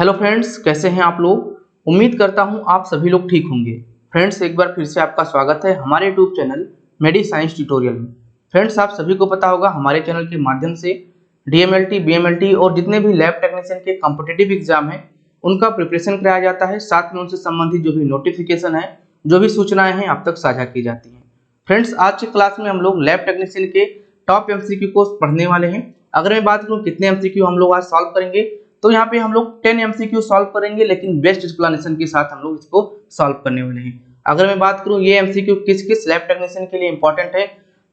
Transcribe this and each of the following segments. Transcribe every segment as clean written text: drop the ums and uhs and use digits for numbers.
Hello friends, कैसे हैं आप लोग। उम्मीद करता हूं आप सभी लोग ठीक होंगे। फ्रेंड्स, एक बार फिर से आपका स्वागत है हमारे यूट्यूब चैनल मेडी साइंस ट्यूटोरियल में। फ्रेंड्स, आप सभी को पता होगा हमारे चैनल के माध्यम से डीएमएलटी, बीएमएलटी और जितने भी लैब टेक्नीशियन के कॉम्पिटिटिव एग्जाम है उनका प्रिपरेशन कराया जाता है। साथ में उनसे संबंधित जो भी नोटिफिकेशन है, जो भी सूचनाएं हैं, आप तक साझा की जाती हैं। फ्रेंड्स, आज की क्लास में हम लोग लैब टेक्नीशियन के टॉप एमसीक्यू को पढ़ने वाले हैं। अगर मैं बात करूं कितने एमसीक्यू हम लोग आज सॉल्व करेंगे, तो यहाँ पे हम लोग 10 एमसीक्यू सॉल्व करेंगे, लेकिन बेस्ट एक्सप्लेनेशन के साथ हम लोग इसको सॉल्व करने वाले हैं। अगर मैं बात करूं ये एमसीक्यू किस किस लैब टेक्नीशियन के लिए इंपॉर्टेंट है,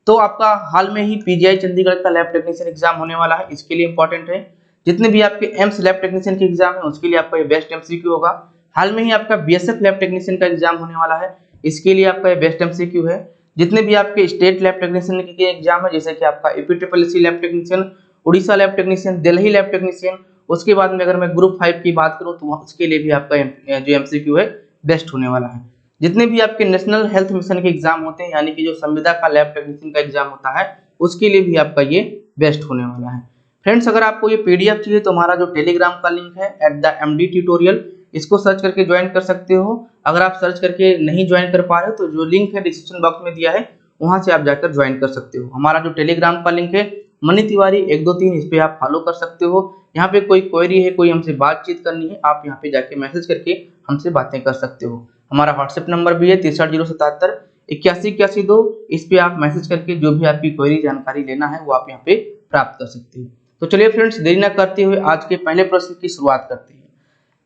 तो आपका हाल में ही पीजीआई चंडीगढ़ का लैब टेक्नीशियन एग्जाम होने वाला है, इसके लिए इंपॉर्टेंट है। जितने भी आपके एम्स लैब टेक्नीशियन के एग्जाम है उसके लिए आपका ये बेस्ट एमसीक्यू होगा। हाल में ही आपका बीएसएफ लैब टेक्नीशियन का एग्जाम होने वाला है, इसके लिए आपका ये बेस्ट एमसीक्यू है। जितने भी आपके स्टेट लैब टेक्नीशियन के एग्जाम है, जैसे कि आपका ईपीट्रिपलएससी lab technician, Orissa lab technician, Delhi lab technician, उसके बाद में अगर मैं ग्रुप 5 की बात करूं तो उसके लिए भी आपका जो एमसीक्यू है बेस्ट होने वाला है। जितने भी आपके नेशनल हेल्थ मिशन के एग्जाम होते हैं, यानी कि जो संविदा का लैब टेक्नीशियन का एग्जाम होता है, उसके लिए भी आपका ये बेस्ट होने वाला है। फ्रेंड्स, अगर आपको ये पीडीएफ चाहिए तो हमारा जो टेलीग्राम का लिंक है @MD ट्यूटोरियल, इसको सर्च करके ज्वाइन कर सकते हो। अगर आप सर्च करके नहीं ज्वाइन कर पा रहे हो तो जो लिंक है डिस्क्रिप्शन बॉक्स में दिया है, वहां से आप जाकर ज्वाइन कर सकते हो। हमारा जो टेलीग्राम का लिंक है मनी तिवारी 123, इस पे आप फॉलो कर सकते हो। यहाँ पे कोई क्वेरी है, कोई हमसे बातचीत करनी है, आप यहाँ पे जाके मैसेज करके हमसे बातें कर सकते हो। हमारा व्हाट्सएप नंबर भी है 6307 81 इस पे आप मैसेज करके जो भी आपकी क्वेरी जानकारी लेना है वो आप यहाँ पे प्राप्त कर सकते हो। तो चलिए फ्रेंड्स, देरी न करते हुए आज के पहले प्रश्न की शुरुआत करते हैं।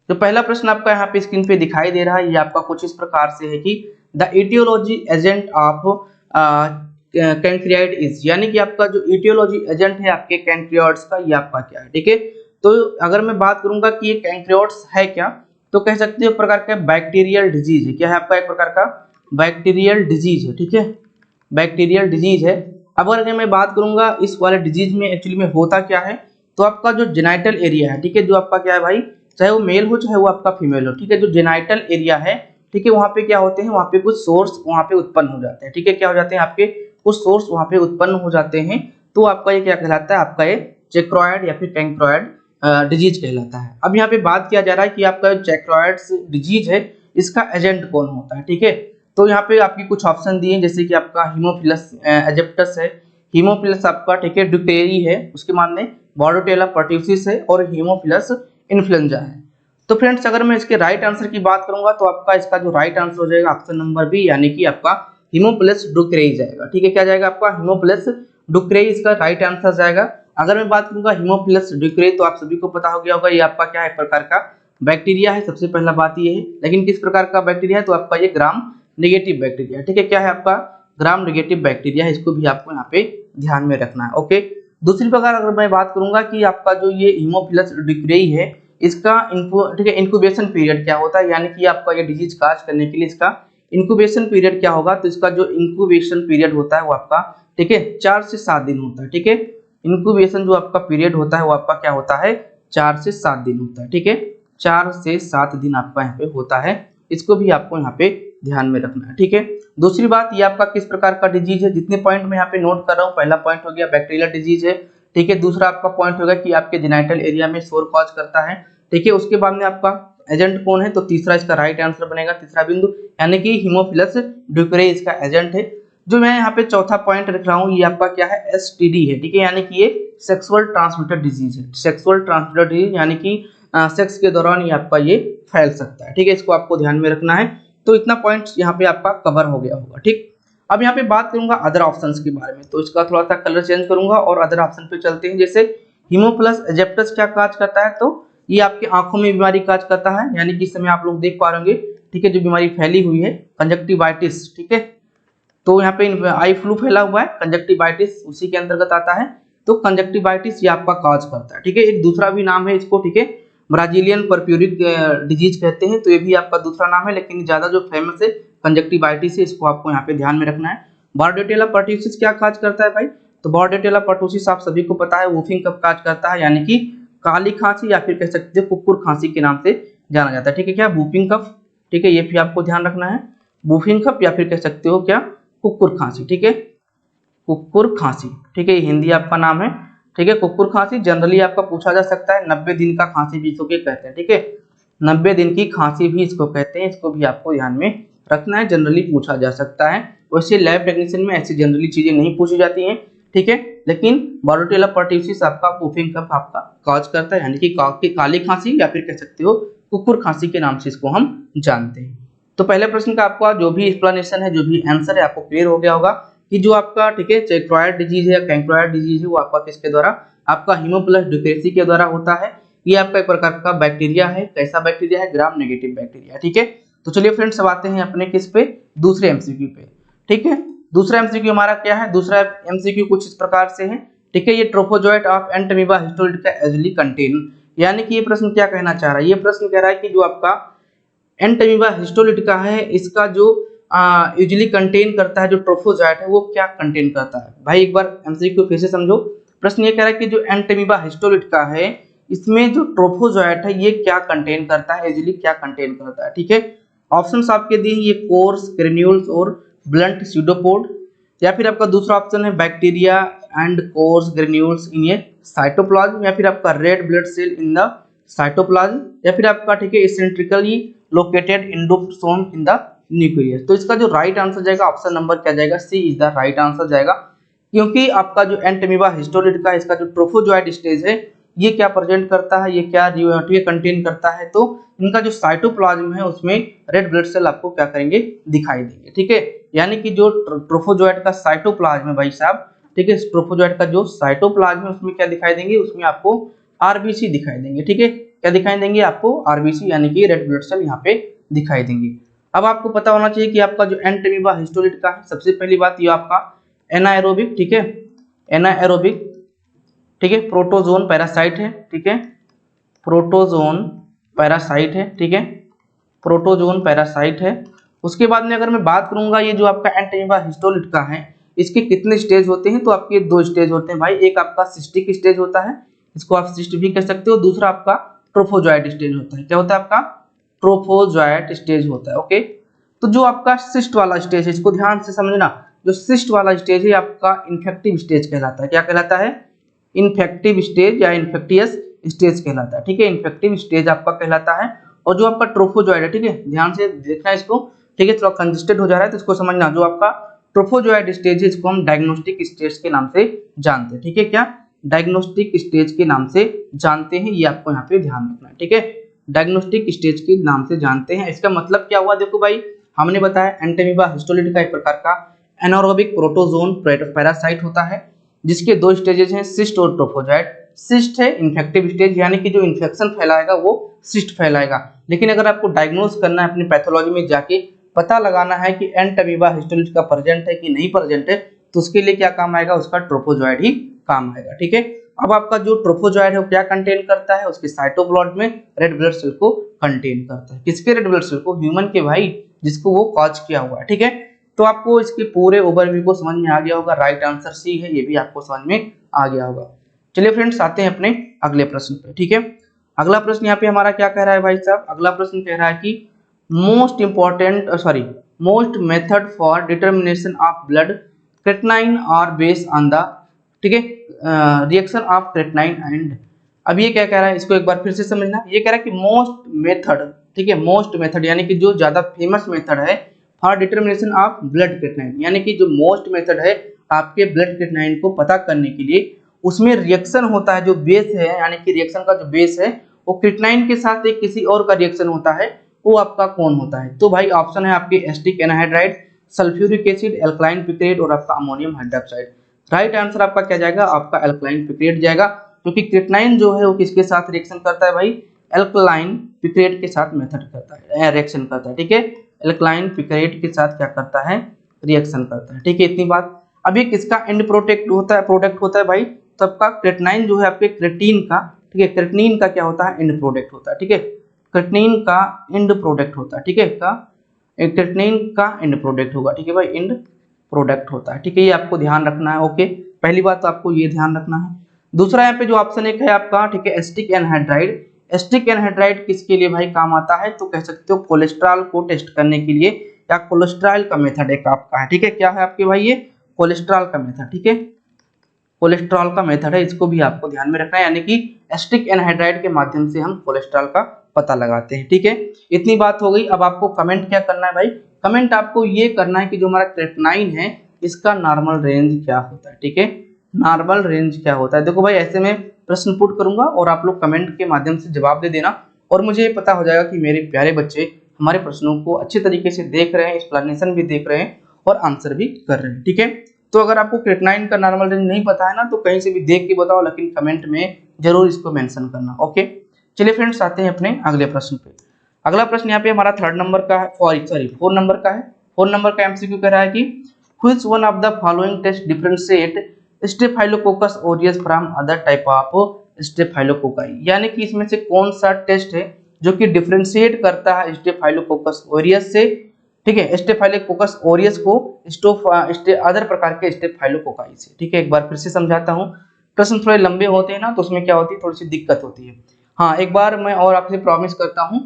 तो पहला प्रश्न आपका यहाँ पे स्क्रीन पे दिखाई दे रहा है, ये आपका कुछ इस प्रकार से है कि the aetiology agent of chancroid is, यानी कि आपका जो इटियोलॉजी एजेंट है आपके कैंक्रियाइड्स का, ये आपका क्या है। ठीक है, तो अगर मैं बात करूंगा कि ये कैंक्रियाइड्स है क्या, तो कह सकते हो एक प्रकार का बैक्टीरियल डिजीज है। क्या है आपका? एक प्रकार का बैक्टीरियल डिजीज है। ठीक है, बैक्टीरियल डिजीज है। अब अगर मैं बात करूंगा इस वाले डिजीज में एक्चुअली में होता क्या है, तो आपका जो जेनाइटल एरिया है, ठीक है, जो आपका क्या है भाई, चाहे वो मेल हो चाहे वो आपका फीमेल हो, ठीक है, जो जेनाइटल एरिया है, ठीक है, वहां पे क्या होते हैं, वहां पे कुछ सोर्स वहां पे उत्पन्न हो जाते हैं। ठीक है, क्या हो जाते हैं आपके कुछ सोर्स वहां पे उत्पन्न हो जाते हैं, तो आपका ये क्या कहलाता है, आपका ये चेक्रोइड या फिर कैंक्रोइड डिजीज कहलाता है। अब यहाँ पे बात किया जा रहा है कि आपका चेक्रोइड्स डिजीज है, इसका एजेंट कौन होता है। ठीक है, तो यहाँ पे आपकी कुछ ऑप्शन दिए हैं, जैसे कि आपका हीमोफिलस एजिप्टस है, हीमोफिलस आपका, ठीक है, ड्यूटेरी है, उसके बाद में बॉर्डोटेला पर्ट्यूसिस है और हीमोफिलस इन्फ्लुएंजा है। तो फ्रेंड्स, अगर मैं इसके राइट आंसर की बात करूंगा तो आपका इसका जो राइट आंसर हो जाएगा ऑप्शन नंबर बी, यानी कि आपका हीमोफिलस डुक्रेई जाएगा। ठीक है, क्या जाएगा आपका? हीमोफिलस डुक्रेई इसका राइट आंसर जाएगा। अगर मैं बात करूंगा हीमोफिलस डुक्रेई, तो आप सभी को पता हो गया होगा ये आपका क्या है, प्रकार का बैक्टीरिया है। सबसे पहला बात ये है, लेकिन किस प्रकार का बैक्टीरिया है, तो आपका ये ग्राम नेगेटिव बैक्टीरिया। ठीक है, क्या है आपका? ग्राम नेगेटिव बैक्टीरिया है, इसको भी आपको यहाँ पे ध्यान में रखना है। ओके, दूसरी प्रकार अगर मैं बात करूंगा कि आपका जो ये हीमोफिलस डुक्रेई है, इसका ठीक है इंक्यूबेशन पीरियड क्या होता है, यानी कि आपका ये डिजीज काज करने के लिए इसका इंक्यूबेशन पीरियड क्या होगा, तो इसका जो इंक्यूबेशन पीरियड होता है वो आपका, ठीक है, 4 से 7 दिन होता है। ठीक है, इंक्यूबेशन जो आपका पीरियड होता है वो आपका क्या होता है, 4 से 7 दिन होता है। ठीक है, 4 से 7 दिन आपका यहाँ पे होता है, इसको भी आपको यहाँ पे ध्यान में रखना है। ठीक है, दूसरी बात, ये आपका किस प्रकार का डिजीज है, जितने पॉइंट मैं यहाँ पे नोट कर रहा हूँ, पहला पॉइंट हो गया बैक्टीरियल डिजीज है। ठीक है, दूसरा आपका पॉइंट होगा कि आपके जेनाइटल एरिया में सोर कॉज करता है। ठीक है, उसके बाद में आपका एजेंट कौन है, तो तीसरा इसका राइट आंसर बनेगा, तीसरा बिंदु, यानी कि हीमोफिलस डुक्रेई इसका एजेंट है। जो मैं यहाँ पे चौथा पॉइंट रख रहा हूँ, ये आपका क्या है, एसटीडी है। ठीक है, यानी कि ये सेक्सुअल ट्रांसमिटेड डिजीज है, सेक्सुअल ट्रांसमिटेड डिजीज, यानी कि सेक्स के दौरान ये आपका ये फैल सकता है। ठीक है, इसको आपको ध्यान में रखना है। तो इतना पॉइंट यहाँ पे आपका कवर हो गया होगा। ठीक, अब यहाँ पे बात करूंगा अदर ऑप्शंस के बारे में, तो इसका थोड़ा सा कलर चेंज करूंगा और अदर ऑप्शन पे चलते हैं। जैसे हीमोफिलस एजिप्टस क्या काज करता है, तो ये आपकी आंखों में बीमारी काज करता है, यानी कि इस समय आप लोग देख पा रहे होंगे, ठीक है, जो बीमारी फैली हुई है कंजक्टिवाइटिस। ठीक है, तो यहाँ पे आई फ्लू फैला हुआ है, कंजक्टिवाइटिस उसी के अंतर्गत आता है, तो कंजक्टिवाइटिस ये आपका काज करता है। ठीक है, एक दूसरा भी नाम है इसको, ठीक है, ब्राजीलियन पर्प्यूरिक डिजीज कहते हैं, तो ये भी आपका दूसरा नाम है, लेकिन ज्यादा जो फेमस है कंजक्टिवाइटिस है, इसको आपको यहाँ पे ध्यान में रखना है। बॉर्डोटेला पर्ट्यूसिस क्या काज करता है भाई, तो बॉर्डोटेला पर्ट्यूसिस आप सभी को पता है वूफिंग कफ काज करता है, यानी कि काली खांसी या फिर कह सकते हैं कुकुर खांसी के नाम से जाना जाता है। ठीक है, क्या वूफिंग कफ, ठीक है, ये भी आपको ध्यान रखना है, वूफिंग कफ या फिर कह सकते हो क्या कुकुर खांसी। ठीक है, कुकुर खांसी, ठीक है, ये हिंदी आपका नाम है। ठीक है। कुकुर खांसी जनरली आपका पूछा जा सकता है, 90 दिन का खांसी भी इसको कहते हैं, ठीक है। 90 दिन की खांसी भी इसको कहते हैं, इसको भी आपको ध्यान में रखना है, जनरली पूछा जा सकता है। वैसे लैब टेक्नीशियन में ऐसी जनरली चीजें नहीं पूछी जाती हैं, ठीक है। लेकिन बारोटेला पर्ट्यूसिस आपका वूफिंग कफ आपका कॉज करता है, यानी कि काली खांसी या फिर कह सकते हो कुकुर खांसी के नाम से इसको हम जानते हैं। तो पहले प्रश्न का आपका जो भी एक्सप्लेनेशन है, जो भी आंसर है, आपको क्लियर हो गया होगा कि जो आपका, ठीक है, चेक्रोइड डिजीज है या कैंक्रोइड डिजीज है, वो आपका किसके द्वारा, आपका हीमोप्लस ड्यूकेसी के द्वारा होता है। ये आपका एक प्रकार का बैक्टीरिया है। कैसा बैक्टीरिया है? ग्राम नेगेटिव बैक्टीरिया, ठीक है। तो चलिए फ्रेंड्स, अब आते हैं अपने किस पे, दूसरे एमसीक्यू पे, ठीक है। दूसरा एमसीक्यू हमारा क्या है? दूसरा एमसीक्यू कुछ इस प्रकार से है, ठीक है। ये trophozoite of Entamoeba histolytica easily contain, यानी कि ये प्रश्न क्या कहना चाह रहा है? ये प्रश्न कह रहा है कि जो आपका एंटमीबा हिस्टोलिटिका है, इसका जो यूजुअली कंटेन करता है, जो ट्रोफोजोइट है, वो क्या कंटेन करता है? भाई एक बार एमसीक्यू फिर से समझो। प्रश्न ये कह रहा है कि जो एंटमीबा हिस्टोलिटिका है, इसमें जो ट्रोफोजोइट है, ये क्या कंटेन करता है, यूजुअली क्या कंटेन करता है, ठीक है। ऑप्शंस आपके दिए, ये कोर्स, ग्रेन्यूल्स और ब्लंट स्यूडोपोड, या फिर आपका दूसरा ऑप्शन है bacteria and coarse granules in a cytoplasm, या फिर आपका red blood cell in the cytoplasm, या फिर आपका, ठीक है, eccentrically located endosome in the nucleus. तो इसका जो राइट आंसर जाएगा, ऑप्शन नंबर क्या जाएगा? C is the right answer जाएगा, क्योंकि आपका जो एंटमीबा हिस्टोलिटिका, इसका जो ट्रोफोजोइट स्टेज है, ये क्या प्रेजेंट करता है, ये क्या कंटेन करता है? तो इनका जो साइटोप्लाज्म है, उसमें रेड ब्लड सेल आपको क्या करेंगे? दिखाई देंगे, ठीक है। यानी कि जो ट्रोफोजोइट का साइटोप्लाज्म है भाई साहब, ठीक है, ट्रोफोजोइट का जो साइटोप्लाज्म है, उसमें क्या दिखाई देंगे? उसमें आपको आरबीसी दिखाई देंगे, ठीक है। क्या दिखाई देंगे आपको? आरबीसी, यानी कि रेड ब्लड सेल यहाँ पे दिखाई देंगे। अब आपको पता होना चाहिए कि आपका जो एंटमीबा हिस्टोलिटिका है, सबसे पहली बात ये आपका एनाएरोबिक, ठीक है, एनाएरोबिक, ठीक है, प्रोटोजोन पैरासाइट है, ठीक है, प्रोटोजोन पैरासाइट है, ठीक है, प्रोटोजोन पैरासाइट है। उसके बाद में अगर मैं बात करूंगा, ये जो आपका एंटमीबा हिस्टोलिटिका है, इसके कितने स्टेज होते हैं? तो आपके दो स्टेज होते हैं भाई। एक आपका सिस्टिक स्टेज होता है, इसको आप सिस्ट भी कह सकते हो। दूसरा आपका ट्रोफोजोइट स्टेज होता है। क्या होता है आपका? ट्रोफोजोइट स्टेज होता है, ओके। तो जो आपका सिस्ट वाला स्टेज है, इसको ध्यान से समझना, जो सिस्ट वाला स्टेज है आपका इन्फेक्टिव स्टेज कहलाता है। क्या कहलाता है? इन्फेक्टिव स्टेज या इन्फेक्टियस स्टेज कहलाता है, ठीक है। इन्फेक्टिव स्टेज आपका कहलाता है। और जो आपका ट्रोफोजोइट है, ठीक है, ध्यान से देखना इसको, ठीक है, थोड़ा कंजेस्टेड हो जा रहा है तो इसको समझना। जो आपका ट्रोफोजोइट स्टेज है, इसको हम डायग्नोस्टिक स्टेज के नाम से जानते हैं, ठीक है। क्या? डायग्नोस्टिक स्टेज के नाम से जानते हैं, ये आपको यहाँ पे ध्यान रखना है, ठीक है। डायग्नोस्टिक स्टेज के नाम से जानते हैं। इसका मतलब क्या हुआ? देखो भाई, हमने बताया एंटमीबा हिस्टोलिटिका एक प्रकार का एनारोबिक प्रोटोजोन पैरासाइट होता है, जिसके दो स्टेजेस हैं, सिस्ट और ट्रोफोजोइट। सिस्ट है इन्फेक्टिव स्टेज, यानी कि जो इन्फेक्शन फैलाएगा वो सिस्ट फैलाएगा। लेकिन अगर आपको डायग्नोज करना है, अपनी पैथोलॉजी में जाके पता लगाना है कि एंटमीबा हिस्टोलिटिका प्रेजेंट है कि नहीं प्रेजेंट है, तो उसके लिए क्या काम आएगा? उसका ट्रोफोजोइट ही काम आएगा, ठीक है। अब आपका जो ट्रोफोजोइट है वो क्या कंटेन करता है? उसके साइटोप्लाज्म में रेड ब्लड सेल को कंटेन करता है। किसके रेड ब्लड सेल को? ह्यूमन के भाई, जिसको वो कॉज किया हुआ है, ठीक है। तो आपको इसके पूरे ओवरव्यू को समझ में आ गया होगा। राइट आंसर सी है, ये भी आपको समझ में आ गया होगा। चलिए फ्रेंड्स, आते हैं अपने अगले प्रश्न पे, ठीक है। अगला प्रश्न यहाँ पे हमारा क्या कह रहा है भाई साहब? अगला प्रश्न कह रहा है कि most method for determination of blood creatinine are based on the, ठीक है, रिएक्शन ऑफ क्रेटनाइन एंड। अब ये क्या कह रहा है? इसको एक बार फिर से समझना। ये कह रहा है कि मोस्ट मेथड, ठीक है, मोस्ट मेथड यानी कि जो ज्यादा फेमस मेथड है for determination of blood creatinine, यानी कि जो मोस्ट मेथड है आपके ब्लड क्रेटनाइन को पता करने के लिए, उसमें रिएक्शन होता है, जो बेस है, यानी कि रिएक्शन का जो बेस है वो क्रेटनाइन के साथ एक किसी और का रिएक्शन होता है, वो आपका कौन होता है? तो भाई ऑप्शन है आपके acetic anhydride, sulphuric acid, alkaline picrate और आपका अमोनियम हाइड्रोक्साइड। राइट आंसर आपका क्या जाएगा? आपका एल्कलाइन पिक्रेट जाएगा, क्योंकि क्रेटनाइन जो है वो किसके साथ रिएक्शन करता है भाई? एल्कलाइन पिक्रेट के साथ मेथड करता है, रिएक्शन करता है, ठीक है। एल्कलाइन पिक्रेट के साथ क्या करता है? रिएक्शन करता है, ठीक है। इतनी बात। अब ये किसका एंड प्रोडक्ट होता है भाई? तो आपका क्रेटनाइन जो है आपके क्रेटीन का, ठीक है, क्रेटनिन का क्या होता है? एंड प्रोडक्ट होता है, ठीक है। क्रेटनिन का एंड प्रोडक्ट होता है, ठीक है, क्रेटनिन का एंड प्रोडक्ट होगा, ठीक है भाई, एंड प्रोडक्ट होता है, ठीक है। ये आपको ध्यान रखना है, ओके। पहली बात तो आपको ये ध्यान रखना है। दूसरा यहाँ पे जो ऑप्शन एक है आपका, ठीक है, एसिटिक एनहाइड्राइड। एसिटिक एनहाइड्राइड किसके लिए भाई काम आता है? तो कह सकते हो कोलेस्ट्रॉल को टेस्ट करने के लिए, या कोलेस्ट्रॉल का मेथड एक आपका है, ठीक है। क्या है आपके भाई? ये कोलेस्ट्रॉल का मेथड, ठीक है, कोलेस्ट्रॉल का मेथड है, इसको भी आपको ध्यान में रखना है, यानी कि एसिटिक एनहाइड्राइड के माध्यम से हम कोलेस्ट्रॉल का पता लगाते हैं। ठीक है, इतनी बात हो गई। अब आपको कमेंट क्या करना है भाई, कमेंट आपको ये करना है कि जो हमारा क्रेटनाइन है इसका नॉर्मल रेंज क्या होता है। ठीक है, नॉर्मल रेंज क्या होता है। देखो भाई, ऐसे में प्रश्न पुट करूंगा और आप लोग कमेंट के माध्यम से जवाब दे देना, और मुझे ये पता हो जाएगा कि मेरे प्यारे बच्चे हमारे प्रश्नों को अच्छे तरीके से देख रहे हैं, एक्सप्लेनेशन भी देख रहे हैं और आंसर भी कर रहे हैं। ठीक है, तो अगर आपको क्रेटनाइन का नॉर्मल रेंज नहीं पता है ना, तो कहीं से भी देख के बताओ, लेकिन कमेंट में जरूर इसको मेंशन करना। ओके, चलिए फ्रेंड्स, आते हैं अपने अगले प्रश्न पे। अगला प्रश्न यहाँ पे हमारा 3 नंबर का है, 4 नंबर का है। 4 नंबर का एमसीक्यू कह रहा है कि which one of the following test differentiate Staphylococcus aureus from other type of staphylococci, यानी कि इसमें से कौन सा टेस्ट है जो कि डिफरेंशिएट करता है स्टेफाइलोकोकस ऑरियस से, ठीक है, स्टेफाइलोकोकस ऑरियस को अदर प्रकार के स्टेफाइलोकोकाई से। ठीक है, एक बार फिर से समझाता हूँ, प्रश्न थोड़े लंबे होते हैं ना, तो उसमें क्या होती है, थोड़ी सी दिक्कत होती है। हाँ, एक बार मैं और आपसे प्रॉमिस करता हूँ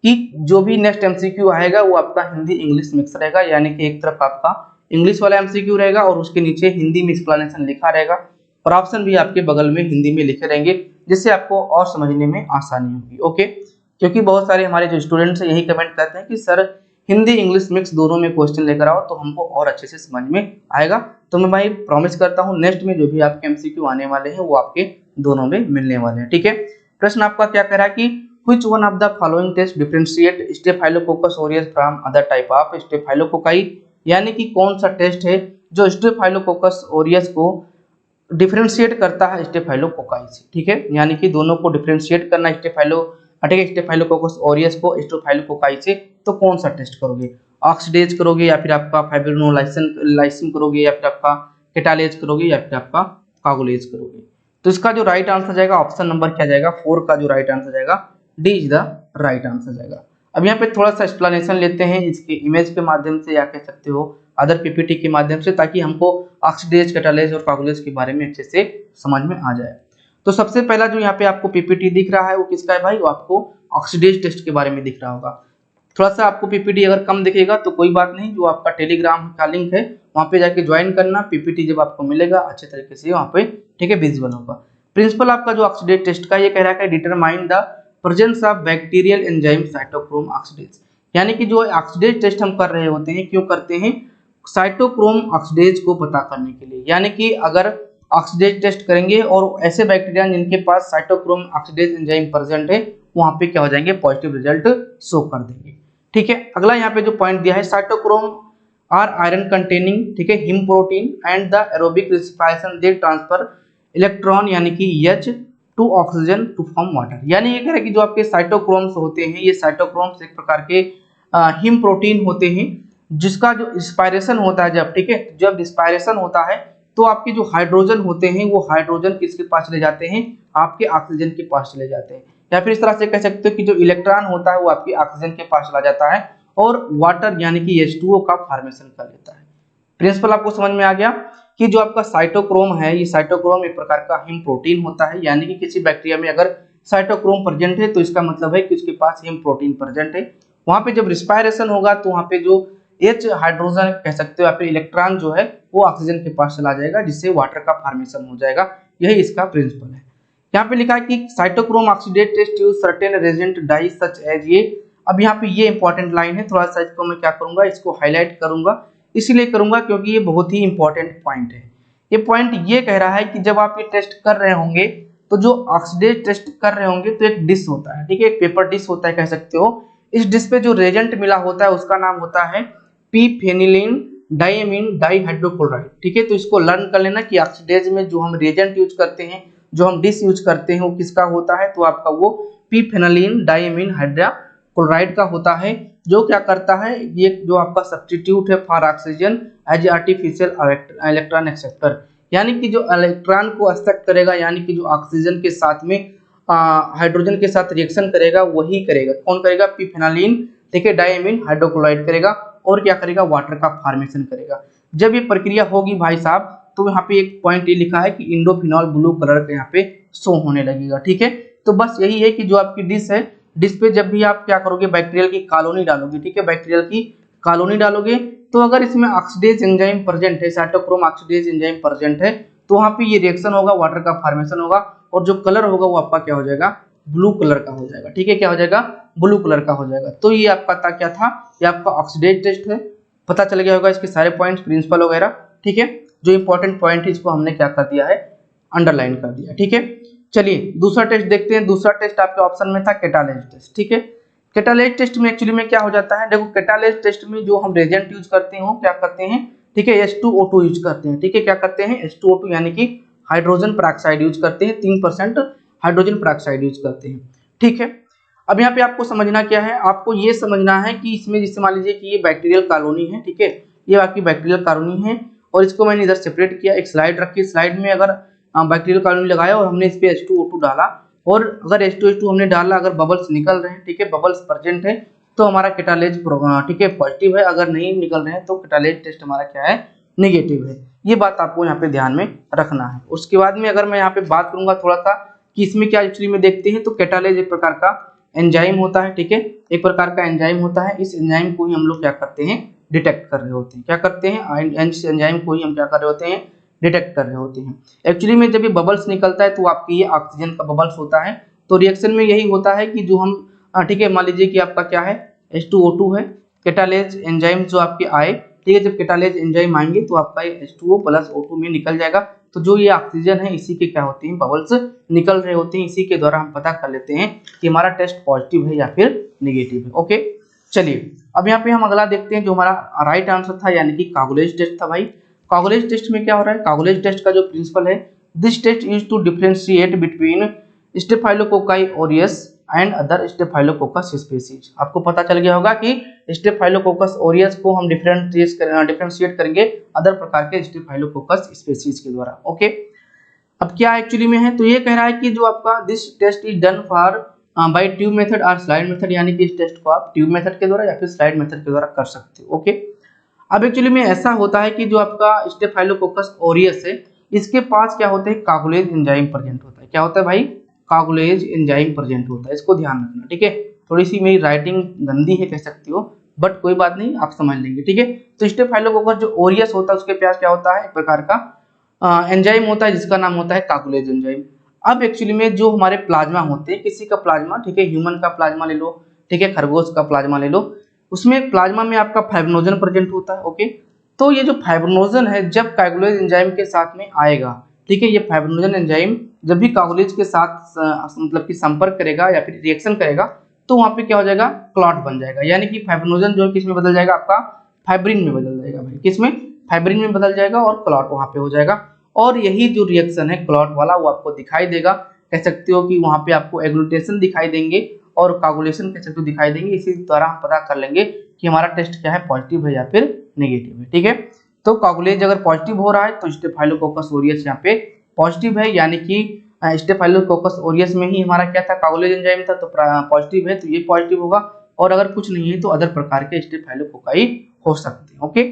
कि जो भी नेक्स्ट एमसीक्यू आएगा वो आपका हिंदी इंग्लिश मिक्स रहेगा, यानी कि एक तरफ आपका इंग्लिश वाला एमसीक्यू रहेगा और उसके नीचे हिंदी में एक्सप्लेनेशन लिखा रहेगा, और ऑप्शन भी आपके बगल में हिंदी में लिखे रहेंगे, जिससे आपको और समझने में आसानी होगी। ओके, क्योंकि बहुत सारे हमारे जो स्टूडेंट्स हैं यही कमेंट करते हैं कि सर हिंदी इंग्लिश मिक्स दोनों में क्वेश्चन लेकर आओ तो हमको और अच्छे से समझ में आएगा। तो मैं भाई प्रॉमिस करता हूँ नेक्स्ट में जो भी आपके एमसीक्यू आने वाले हैं वो आपके दोनों में मिलने वाले हैं। ठीक है, प्रश्न आपका क्या कह रहा है कि which one of the following test differentiate Staphylococcus aureus from other type of staphylococci, यानी कि कौन सा टेस्ट है जो स्टेफाइलोकोकस ऑरियस को डिफरेंशिएट करता है स्टेफाइलोकोकाई से। ठीक है, यानी कि दोनों को डिफरेंशिएट करना स्टेफाइलोकोकस ऑरियस को स्टेफाइलोकोकाई से, तो कौन सा टेस्ट करोगे, ऑक्सीडेज करोगे या फिर आपका फाइब्रिनोलाइसिन करोगे या फिर आपका कैटालेज करोगे या फिर आपका कागुलेज करोगे। तो इसका जो राइट आंसर जाएगा ऑप्शन नंबर क्या जाएगा, 4 का जो राइट आंसर जाएगा, D is the right answer जाएगा। अब यहाँ पे थोड़ा सा एक्सप्लेनेशन लेते हैं इसके इमेज के माध्यम से या कह सकते हो अदर पीपीटी के माध्यम से, ताकि हमको ऑक्सीडेज कैटालेज और कागुलेज के बारे में अच्छे से समझ में आ जाए। तो सबसे पहला जो यहाँ पे आपको पीपीटी दिख रहा है वो किसका है भाई, वो आपको ऑक्सीडेज टेस्ट के बारे में दिख रहा होगा। थोड़ा सा आपको पीपीटी अगर कम दिखेगा तो कोई बात नहीं, जो आपका टेलीग्राम का लिंक है वहाँ पे जाके ज्वाइन करना, पीपीटी जब आपको मिलेगा अच्छे तरीके से वहाँ पे, ठीक है, विजिबल होगा। प्रिंसिपल आपका जो ऑक्सीडेज टेस्ट का ये कह रहा है determine the presence of bacterial enzyme cytochrome oxidase, यानी कि जो ऑक्सीडेज टेस्ट हम कर रहे होते हैं, क्यों करते हैं, साइटोक्रोम ऑक्सीडेज को पता करने के लिए। यानी कि अगर ऑक्सीडेज टेस्ट करेंगे और ऐसे बैक्टीरिया जिनके पास साइटोक्रोम ऑक्सीडेज एंजाइम प्रेजेंट है वहां पे क्या हो जाएंगे, पॉजिटिव रिजल्ट शो कर देंगे। ठीक है, अगला यहाँ पे जो पॉइंट दिया है, साइटोक्रोम आर आयरन कंटेनिंग, ठीक है, heme protein and the aerobic respiration they transfer electron यानी कि H to oxygen to form water. यानी ये कह रहा है कि जो आपके साइटोक्रोम्स होते हैं, ये साइटोक्रोम्स एक प्रकार के हिम प्रोटीन होते हैं, जिसका जो इंस्पायरेशन होता है जब, ठीक है, जब इंस्पायरेशन होता है तो आपके जो हाइड्रोजन होते हैं वो हाइड्रोजन किसके पास चले जाते हैं, आपके ऑक्सीजन के पास चले जाते हैं। या फिर इस तरह से कह सकते हो कि जो इलेक्ट्रॉन होता है वो आपकी ऑक्सीजन के पास चला जाता है और वाटर यानी कि H2O का फॉर्मेशन कर लेता है। प्रिंसिपल आपको समझ में आ गया कि जो आपका साइटोक्रोम है, ये साइटोक्रोम एक प्रकार का हिम प्रोटीन होता है, यानी कि किसी बैक्टीरिया में अगर साइटोक्रोम प्रेजेंट है तो इसका मतलब है कि उसके पास हिम प्रोटीन प्रेजेंट है। वहां पे जब रिस्पायरेशन होगा तो वहां पे जो H हाइड्रोजन कह सकते हो या फिर इलेक्ट्रॉन जो है वो ऑक्सीजन के पास चला जाएगा, जिससे वाटर का फॉर्मेशन हो जाएगा। यही इसका प्रिंसिपल है। यहाँ पे लिखा है कि cytochrome oxidase test use certain reagent dye such as ये। अब यहाँ पे ये इंपॉर्टेंट लाइन है, थोड़ा सा इसको मैं क्या करूंगा, इसको हाईलाइट करूंगा, इसलिए करूंगा क्योंकि ये बहुत ही इंपॉर्टेंट पॉइंट है। ये पॉइंट ये कह रहा है कि जब आप ये टेस्ट कर रहे होंगे तो जो ऑक्सीडेज टेस्ट कर रहे होंगे तो एक डिश होता है, ठीक है, एक पेपर डिश होता है कह सकते हो। इस डिश पे जो रेजेंट मिला होता है उसका नाम होता है पी-फेनिलीन डाइमीन डाइहाइड्रोक्लोराइड। ठीक है, तो इसको लर्न कर लेना कि ऑक्सीडेज में जो हम रेजेंट यूज करते हैं, जो हम डिश यूज करते हैं वो किसका होता है, तो आपका वो पी-फेनिलीन डाइमीन हाइड्रोक्लोराइड का होता है, जो क्या करता है, ये जो आपका सब्स्टिट्यूट है for oxygen as artificial electron acceptor, यानी कि जो इलेक्ट्रॉन को एक्सेप्ट करेगा, यानी कि जो ऑक्सीजन के साथ में हाइड्रोजन के साथ रिएक्शन करेगा वही करेगा, कौन करेगा, पी-फेनिलीन, ठीक है, डाइमीन हाइड्रोक्लोराइड करेगा और क्या करेगा, वाटर का फॉर्मेशन करेगा। जब ये प्रक्रिया होगी भाई साहब तो यहाँ पे एक पॉइंट ये लिखा है कि इंडोफिनॉल ब्लू कलर का यहाँ पे शो होने लगेगा। ठीक है, तो बस यही है कि जो आपकी डिश है, डिश पे जब भी आप क्या करोगे, बैक्टीरियल की कॉलोनी डालोगे, ठीक है, बैक्टीरियल की कॉलोनी डालोगे, तो अगर इसमें ऑक्सीडेज एंजाइम प्रेजेंट है, साइटोक्रोम ऑक्सीडेज एंजाइम प्रेजेंट है, तो वहाँ पे ये रिएक्शन होगा, वाटर का फॉर्मेशन होगा और जो कलर होगा वो आपका क्या हो जाएगा, ब्लू कलर का हो जाएगा। ठीक है, क्या हो जाएगा, ब्लू कलर का हो जाएगा। तो ये आपका था क्या था, ये आपका ऑक्सीडेज टेस्ट है। पता चल गया होगा इसके सारे पॉइंट्स, प्रिंसिपल वगैरह। ठीक है, जो इंपॉर्टेंट पॉइंट है इसको हमने क्या कर दिया है, अंडरलाइन कर दिया। ठीक है, चलिए दूसरा टेस्ट देखते हैं। दूसरा टेस्ट आपके ऑप्शन में था कैटालेज टेस्ट। ठीक है, कैटालेज टेस्ट में एक्चुअली में क्या हो जाता है, देखो कैटालेज टेस्ट में जो हम रेजेंट यूज करते हैं वो क्या करते हैं, ठीक है, H2O2 यूज करते हैं। ठीक है, क्या करते हैं, H2O2 यानी कि हाइड्रोजन पेरोक्साइड यूज करते हैं, 3% हाइड्रोजन पेरोक्साइड यूज करते हैं। ठीक है, अब यहाँ पे आपको समझना क्या है, आपको ये समझना है कि इसमें जिससे मान लीजिए कि ये बैक्टीरियल कॉलोनी है। ठीक है, ये आपकी बैक्टीरियल कॉलोनी है और इसको मैंने इधर सेपरेट किया, एक स्लाइड रखी, स्लाइड में अगर बैक्टीरियल कॉलोनी लगाया और हमने इस पे H2O2 डाला और अगर H2H2 हमने डाला, अगर बबल्स निकल रहे हैं, ठीक है, बबल्स प्रेजेंट है तो हमारा कैटालेज ठीक है पॉजिटिव है, अगर नहीं निकल रहे हैं तो कैटालेज टेस्ट हमारा क्या है, नेगेटिव है। ये बात आपको यहाँ पे ध्यान में रखना है। उसके बाद में अगर मैं यहाँ पे बात करूंगा थोड़ा सा कि इसमें क्या एक्चुअली में देखते हैं, तो कैटालेज एक प्रकार का एंजाइम होता है। ठीक है, एक प्रकार का एंजाइम होता है, इस एंजाइम को ही हम लोग क्या करते हैं, डिटेक्ट कर रहे होते हैं। क्या करते हैं, इस एंजाइम को ही हम क्या कर रहे होते हैं, डिटेक्ट कर रहे होते हैं। एक्चुअली में जब ये बबल्स निकलता है तो आपकी ये ऑक्सीजन का बबल्स होता है। तो रिएक्शन में यही होता है कि जो हम ठीक है, मान लीजिए कि आपका क्या है, H2O2 है, कैटालेज एंजाइम जो आपके आए, ठीक है, जब कैटालेज एंजाइम आएंगे तो आपका ये H2O प्लस O2 में निकल जाएगा। तो जो ये ऑक्सीजन है इसी के क्या होते हैं, बबल्स निकल रहे होते हैं, इसी के द्वारा हम पता कर लेते हैं कि हमारा टेस्ट पॉजिटिव है या फिर नेगेटिव है। ओके, चलिए अब यहाँ पे हम अगला देखते हैं, जो हमारा राइट आंसर था यानी कि कागुलेज टेस्ट था। भाई कागुलेज टेस्ट में क्या हो रहा है, कागुलेज टेस्ट का जो प्रिंसिपल है, this test used to differentiate between staphylococci aureus and other Staphylococcus species. आपको पता चल गया होगा कि स्टेफाइलोकोकस ऑरियस को हम डिफरेंशिएट करेंगे अदर प्रकार के स्टेफाइलोकोकस स्पीसीज के द्वारा। ओके, अब क्या एक्चुअली में है, तो ये कह रहा है कि जो आपका this test is done for by tube method और स्लाइड मेथड, यानी कि इस टेस्ट को आप ट्यूब मेथड के द्वारा या फिर स्लाइड मेथड के द्वारा कर सकते हो। ओके, अब एक्चुअली में ऐसा होता है कि जो आपका स्टेफाइलोकोकस ऑरियस है इसके पास क्या होता है, कागुलेज एंजाइम प्रेजेंट होता है। क्या होता है भाई, कागुलेज एंजाइम प्रेजेंट होता है, इसको ध्यान रखना। ठीक है, थोड़ी सी मेरी राइटिंग गंदी है कह सकती हो, बट कोई बात नहीं, आप समझ लेंगे। ठीक है, तो स्टेफाइलोकोकस जो ओरियस होता है उसके पास क्या होता है, एक प्रकार का एंजाइम होता है जिसका नाम होता है कागुलेज एंजाइम। अब एक्चुअली में जो हमारे प्लाज्मा होते हैं, किसी का प्लाज्मा, ठीक है, ह्यूमन का प्लाज्मा ले लो, ठीक है, खरगोश का प्लाज्मा ले लो, उसमें प्लाज्मा में आपका फाइब्रिनोजन प्रेजेंट होता है। ओके, तो ये जो फाइब्रिनोजन है जब कागुलेज एंजाइम के साथ में आएगा, ठीक है, ये फाइब्रिनोजन एंजाइम जब भी कागुलेज के साथ मतलब कि संपर्क करेगा या फिर रिएक्शन करेगा तो वहां पे क्या हो जाएगा, क्लॉट बन जाएगा, यानी कि फाइब्रिनोजन जो है किस में बदल जाएगा, आपका फाइब्रिन में बदल जाएगा। भाई किसमें, फाइब्रिन में बदल जाएगा और क्लॉट वहां पे हो जाएगा। और यही जो रिएक्शन है क्लॉट वाला वो आपको दिखाई देगा, कह सकते हो कि वहां पे आपको एग्लूटेशन दिखाई देंगे और कागुलेशन कह सकते हो दिखाई देंगे। इसी द्वारा हम पता कर लेंगे कि हमारा टेस्ट क्या है, पॉजिटिव है या फिर नेगेटिव है। ठीक है, तो कागुलेज अगर पॉजिटिव हो रहा है तो स्टेफाइलोकोकस ऑरियस यहाँ पे पॉजिटिव है, यानी कि स्टेफाइलोकोकस ऑरियस में ही हमारा क्या था, कागुलेज एंजाइम था, तो पॉजिटिव है तो ये पॉजिटिव होगा। और अगर कुछ नहीं है तो अदर प्रकार के स्टेफाइलोकोकाई हो सकते हैं। ओके,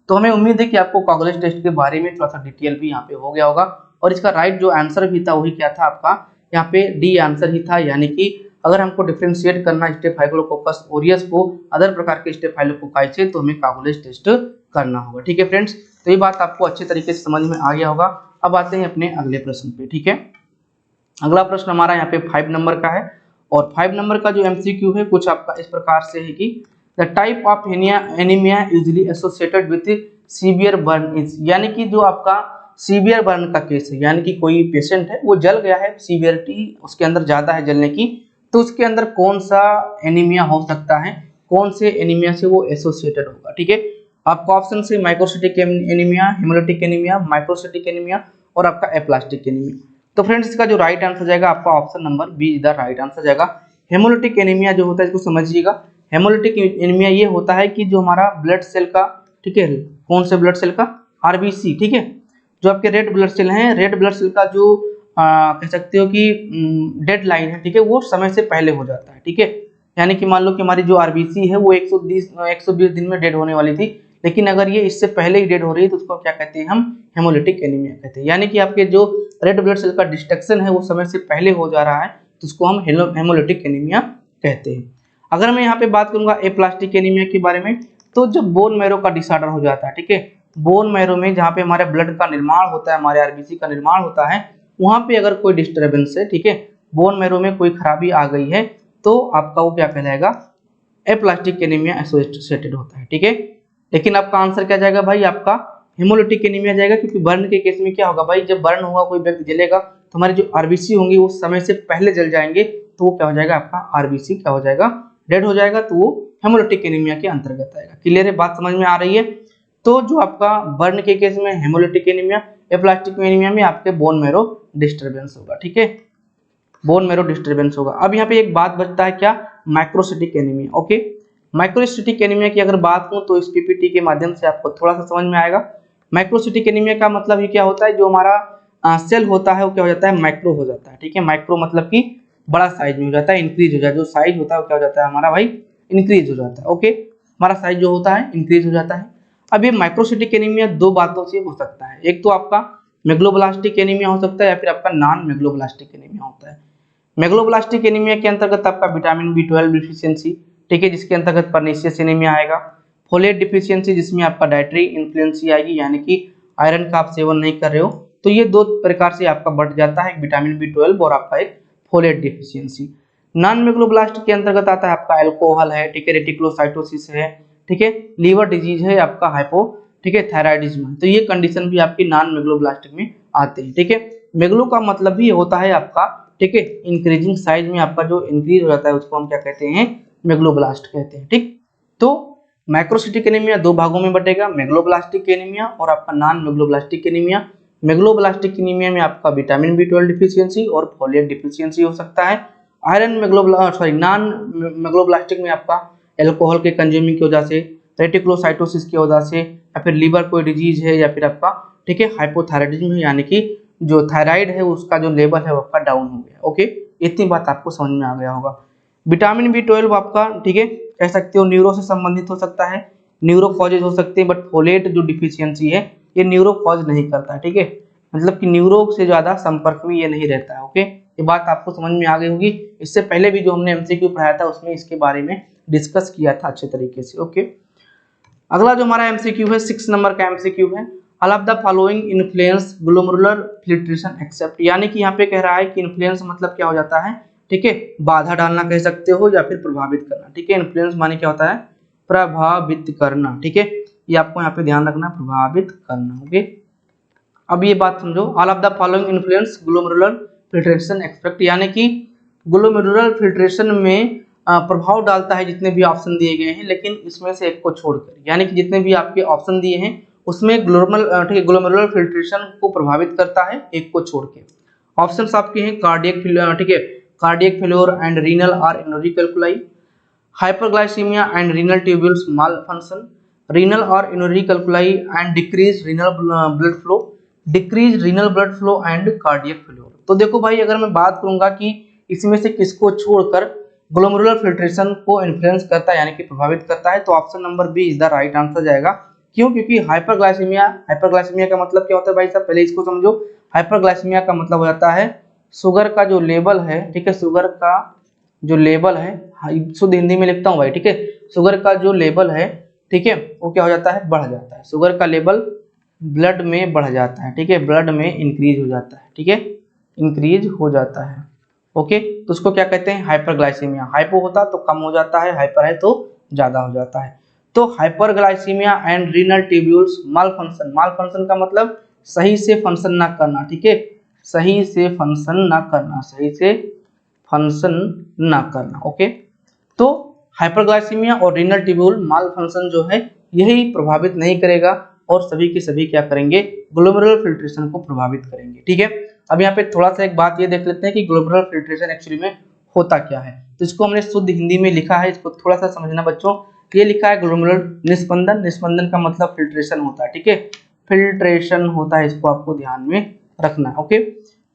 तो हमें उम्मीद है कि आपको कागुलेज टेस्ट के बारे में थोड़ा सा डिटेल भी यहाँ पे हो गया होगा। और इसका राइट जो आंसर भी था वही क्या था आपका, यहाँ पे डी आंसर ही था, यानी कि अगर हमको डिफरेंशिएट करना स्टेफाइलोकोकस ऑरियस को अदर प्रकार के स्टेफाइलोकोकाई से तो हमें कागुलेज टेस्ट करना होगा। ठीक है फ्रेंड्स, तो ये बात आपको अच्छे तरीके से समझ में आ गया होगा। अब आते हैं अपने अगले प्रश्न पे। ठीक है, अगला प्रश्न हमारा यहाँ पे 5 नंबर का है और 5 नंबर का जो एमसीक्यू है कुछ आपका इस प्रकार से है कि the type of anaemia usually associated with severe burn is, यानी कि जो आपका सीवियर बर्न का केस है, यानी कि कोई पेशेंट है वो जल गया है, सीवियरिटी उसके अंदर ज्यादा है जलने की, तो उसके अंदर कौन सा एनीमिया हो सकता है, कौन से एनीमिया से वो एसोसिएटेड होगा। ठीक है, आपको ऑप्शन से microcytic anaemia, haemolytic anaemia, microcytic anaemia और आपका एप्लास्टिक एनीमिया। तो फ्रेंड्स इसका जो राइट आंसर जाएगा आपका ऑप्शन नंबर बी इधर राइट आंसर जाएगा। हेमोलिटिक एनीमिया जो होता है इसको समझिएगा, हेमोलिटिक एनीमिया ये होता है कि जो हमारा ब्लड सेल का, ठीक है, कौन से ब्लड सेल का, आरबीसी, ठीक है, जो आपके रेड ब्लड सेल हैं, रेड ब्लड सेल का जो कह सकते हो कि डेड लाइन है, ठीक है, वो समय से पहले हो जाता है। ठीक है, यानी कि मान लो कि हमारी जो आरबीसी है वो 120 दिन में डेड होने वाली थी, लेकिन अगर ये इससे पहले ही डेड हो रही है तो उसको क्या कहते हैं, हम हेमोलिटिक एनीमिया कहते हैं। यानी कि आपके जो रेड ब्लड सेल का डिस्ट्रक्शन है वो समय से पहले हो जा रहा है तो उसको हम हेमोलिटिक एनीमिया कहते हैं। अगर मैं यहाँ पे बात करूंगा एप्लास्टिक एनीमिया के बारे में, तो जब बोन मैरो का डिसऑर्डर हो जाता है, ठीक है, बोन मैरो में जहाँ पे हमारे ब्लड का निर्माण होता है, हमारे आरबीसी का निर्माण होता है, वहाँ पे अगर कोई डिस्टर्बेंस है, ठीक है, बोन मैरो में कोई खराबी आ गई है, तो आपका वो क्या कहलाएगा, एप्लास्टिक एनीमिया एसोसिएटेड होता है, ठीक है। लेकिन आपका आंसर क्या जाएगा भाई, आपका हेमोलिटिक एनीमिया जाएगा, क्योंकि बर्न के केस में क्या होगा भाई, जब बर्न होगा, कोई व्यक्ति जलेगा, तो हमारे जो आरबीसी होंगे वो समय से पहले जल जाएंगे, तो वो क्या हो जाएगा, आपका आरबीसी क्या हो जाएगा, डेड हो जाएगा, तो वो हेमोलिटिक एनीमिया के अंतर्गत आएगा। क्लियर है, बात समझ में आ रही है। तो जो आपका बर्न के केस में हेमोलिटिक एनीमिया, एप्लास्टिक एनीमिया में आपके बोन मैरो डिस्टर्बेंस होगा, ठीक है, बोन मैरो डिस्टर्बेंस होगा। अब यहाँ पे एक बात बचता है क्या, microcytic anaemia. Okay, microcytic anaemia की अगर बात हो तो इस पीपीटी के माध्यम से आपको थोड़ा सा समझ में आएगा। माइक्रोसिटिक एनीमिया का मतलब ये क्या होता है, जो हमारा सेल होता है वो क्या हो जाता है, माइक्रो हो जाता है, ठीक है। माइक्रो मतलब कि बड़ा साइज में हो जाता है, इंक्रीज हो जाता है, जो साइज होता है वो क्या हो जाता है हमारा भाई, इंक्रीज हो जाता है। ओके, हमारा साइज जो होता है इंक्रीज हो जाता है। अब ये माइक्रोसिटिक एनीमिया दो बातों से हो सकता है, एक तो आपका मेगलोब्लास्टिक एनीमिया हो सकता है, या फिर आपका नॉन मेगलोब्लास्टिक एनीमिया होता है। मेगलोब्लास्टिक एनीमिया के अंतर्गत आपका विटामिन B12 डिफिशियंसी, ठीक है, जिसके अंतर्गत पर्नीशियस एनीमिया आएगा। फोलेट डिफिशियंसी, जिसमें आपका डाइटरी इन्फ्लुएंसी आएगी, यानी कि आयरन का आप सेवन नहीं कर रहे हो, तो ये दो प्रकार से आपका बढ़ जाता है, एक विटामिन B12 और आपका एक फोलेट डिफिशियंसी। नॉन मेगलोब्लास्ट के अंतर्गत आता है आपका अल्कोहल है, ठीक है, रेटिकुलोसाइटोसिस है, ठीक है, लीवर डिजीज है, आपका हाइपो, ठीक है, थायराइडिज्म, तो ये कंडीशन भी आपकी नॉन मेगलोब्लास्टिक में आते हैं, ठीक है। मेगलो का मतलब भी होता है आपका, ठीक है, इंक्रीजिंग साइज में आपका जो इंक्रीज हो जाता है उसको हम क्या कहते हैं, मेगलोब्लास्ट कहते हैं, ठीक। तो माइक्रोसिटिक एनीमिया दो भागों में बटेगा, मेगलोब्लास्टिक एनीमिया और आपका non megaloblastic anaemia. Megaloblastic anaemia में आपका विटामिन B12 डिफिशियंसी और फोलेट डिफिशियंसी हो सकता है। आयरन नॉन मेगलोब्लास्टिक में आपका एल्कोहल के कंज्यूमिंग की वजह से, रेटिकुलोसाइटोसिस की वजह से, या फिर लीवर कोई डिजीज है, या फिर आपका, ठीक है, हाइपोथायराइडिज्म है, यानी कि जो थायराइड है उसका जो लेवल है वो आपका डाउन हो गया। ओके, इतनी बात आपको समझ में आ गया होगा। विटामिन B12 आपका, ठीक है, कह सकते हो न्यूरो से संबंधित हो सकता है, न्यूरो कॉजेज हो सकते हैं, बट फोलेट जो डिफिशियंसी है ये न्यूरो कॉज नहीं करता है, ठीक है, मतलब कि न्यूरो से ज्यादा संपर्क में ये नहीं रहता है। ओके, ये बात आपको समझ में आ गई होगी। इससे पहले भी जो हमने एमसीक्यू पढ़ाया था उसमें इसके बारे में डिस्कस किया था अच्छे तरीके से। ओके, अगला जो हमारा एमसीक्यू है 6 नंबर का एमसीक्यू है, all of the following influence glomerular filtration except, यानी कि यहाँ पे कह रहा है कि इन्फ्लुएंस मतलब क्या हो जाता है, ठीक है, बाधा डालना कह सकते हो, या फिर प्रभावित करना, ठीक है। इन्फ्लुएंस माने क्या होता है, प्रभावित करना, ठीक है, ये आपको यहाँ पे ध्यान रखना, प्रभावित करना। ओके, अब ये बात समझो, all of the following influence glomerular filtration except, यानी कि ग्लोमेरुलर फिल्ट्रेशन में प्रभाव डालता है जितने भी ऑप्शन दिए गए हैं, लेकिन इसमें से एक को छोड़कर, यानी कि जितने भी आपके ऑप्शन दिए हैं उसमें ठीक है, ग्लोमेरुलर फिल्ट्रेशन को प्रभावित करता है एक को छोड़ के। ऑप्शंस आपके हैं कार्डियक, ठीक है, कार्डियक फेल्योर एंड रीनल और urinary calculi, hyperglycaemia and renal tubules malfunction, renal और urinary calculi and decrease renal blood flow, decrease renal blood flow and cardiac failure. तो देखो भाई, अगर मैं बात करूंगा कि इसमें से किसको छोड़कर ग्लोमेरुलर फिल्ट्रेशन को इन्फ्लुएंस करता है, यानी कि प्रभावित करता है, तो option number B is the right answer जाएगा। क्यों? क्योंकि हाइपरग्लाइसीमिया का मतलब क्या होता है भाई साहब, पहले इसको समझो। हाइपरग्लाइसीमिया का मतलब हो जाता है शुगर का जो लेवल है, ठीक है, शुगर का जो लेवल है, शुद्ध हिंदी में लिखता हूँ भाई, ठीक है, शुगर का जो लेवल है, ठीक है, वो क्या हो जाता है, बढ़ जाता है, शुगर का लेवल ब्लड में बढ़ जाता है, ठीक है, ब्लड में इंक्रीज हो जाता है, ठीक है, इंक्रीज हो जाता है। ओके, तो उसको क्या कहते हैं, हाइपरग्लाइसीमिया। हाइपो होता तो कम हो जाता है, हाइपर है तो ज्यादा हो जाता है। तो hyperglycaemia and renal tubules mall function का मतलब सही से फंक्शन ना करना, ठीक है, सही से फंक्शन ना करना, सही से फंक्शन ना करना। ओके, तो हाइपरग्लाइसीमिया और रीनल ट्यूब्यूल माल फंक्शन जो है यही प्रभावित नहीं करेगा, और सभी के सभी क्या करेंगे, ग्लोमेरुलर फिल्ट्रेशन को प्रभावित करेंगे, ठीक है। अब यहाँ पे थोड़ा सा एक बात ये देख लेते हैं कि ग्लोमेरुलर फिल्ट्रेशन एक्चुअली में होता क्या है। तो इसको हमने शुद्ध हिंदी में लिखा है, इसको थोड़ा सा समझना बच्चों। ये लिखा है ग्लोमेरुलर निस्पंदन, निस्पंदन का मतलब फिल्ट्रेशन होता है, ठीक है, फिल्ट्रेशन होता है, इसको आपको ध्यान में रखना है। ओके,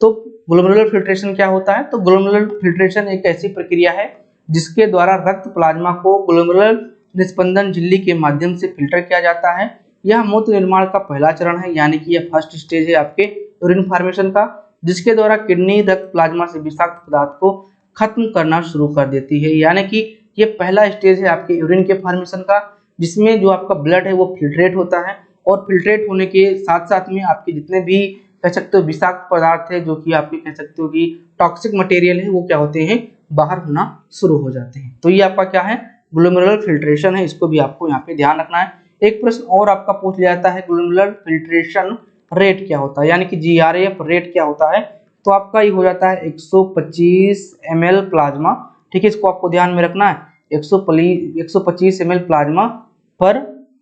तो ग्लोमेरुलर फिल्ट्रेशन क्या होता है, तो ग्लोमेरुलर फिल्ट्रेशन एक ऐसी प्रक्रिया है जिसके द्वारा रक्त प्लाज्मा को ग्लोमेरुलर निस्पंदन झिल्ली के माध्यम से फिल्टर किया जाता है। यह मूत्र निर्माण का पहला चरण है, यानी कि यह फर्स्ट स्टेज है आपके यूरिन फॉर्मेशन का, जिसके द्वारा किडनी रक्त प्लाज्मा से विषाक्त पदार्थ को खत्म करना शुरू कर देती है। यानी कि ये पहला स्टेज है आपके यूरिन के फॉर्मेशन का, जिसमें जो आपका ब्लड है वो फिल्ट्रेट होता है और फिल्ट्रेट होने के साथ साथ में आपके जितने भी कह सकते हो विषाक्त पदार्थ है, जो कि आपके कह सकते हो कि टॉक्सिक मटेरियल है, वो क्या होते हैं, बाहर होना शुरू हो जाते हैं। तो ये आपका क्या है, ग्लोमेरुलर फिल्ट्रेशन है, इसको भी आपको यहाँ पे ध्यान रखना है। एक प्रश्न और आपका पूछ लिया जाता है, ग्लोमेरुलर फिल्ट्रेशन रेट क्या होता है, यानी कि GRF रेट क्या होता है। तो आपका ये हो जाता है 125 ml प्लाज्मा, ठीक है, इसको आपको ध्यान में रखना है। 125 ml प्लाज्मा पर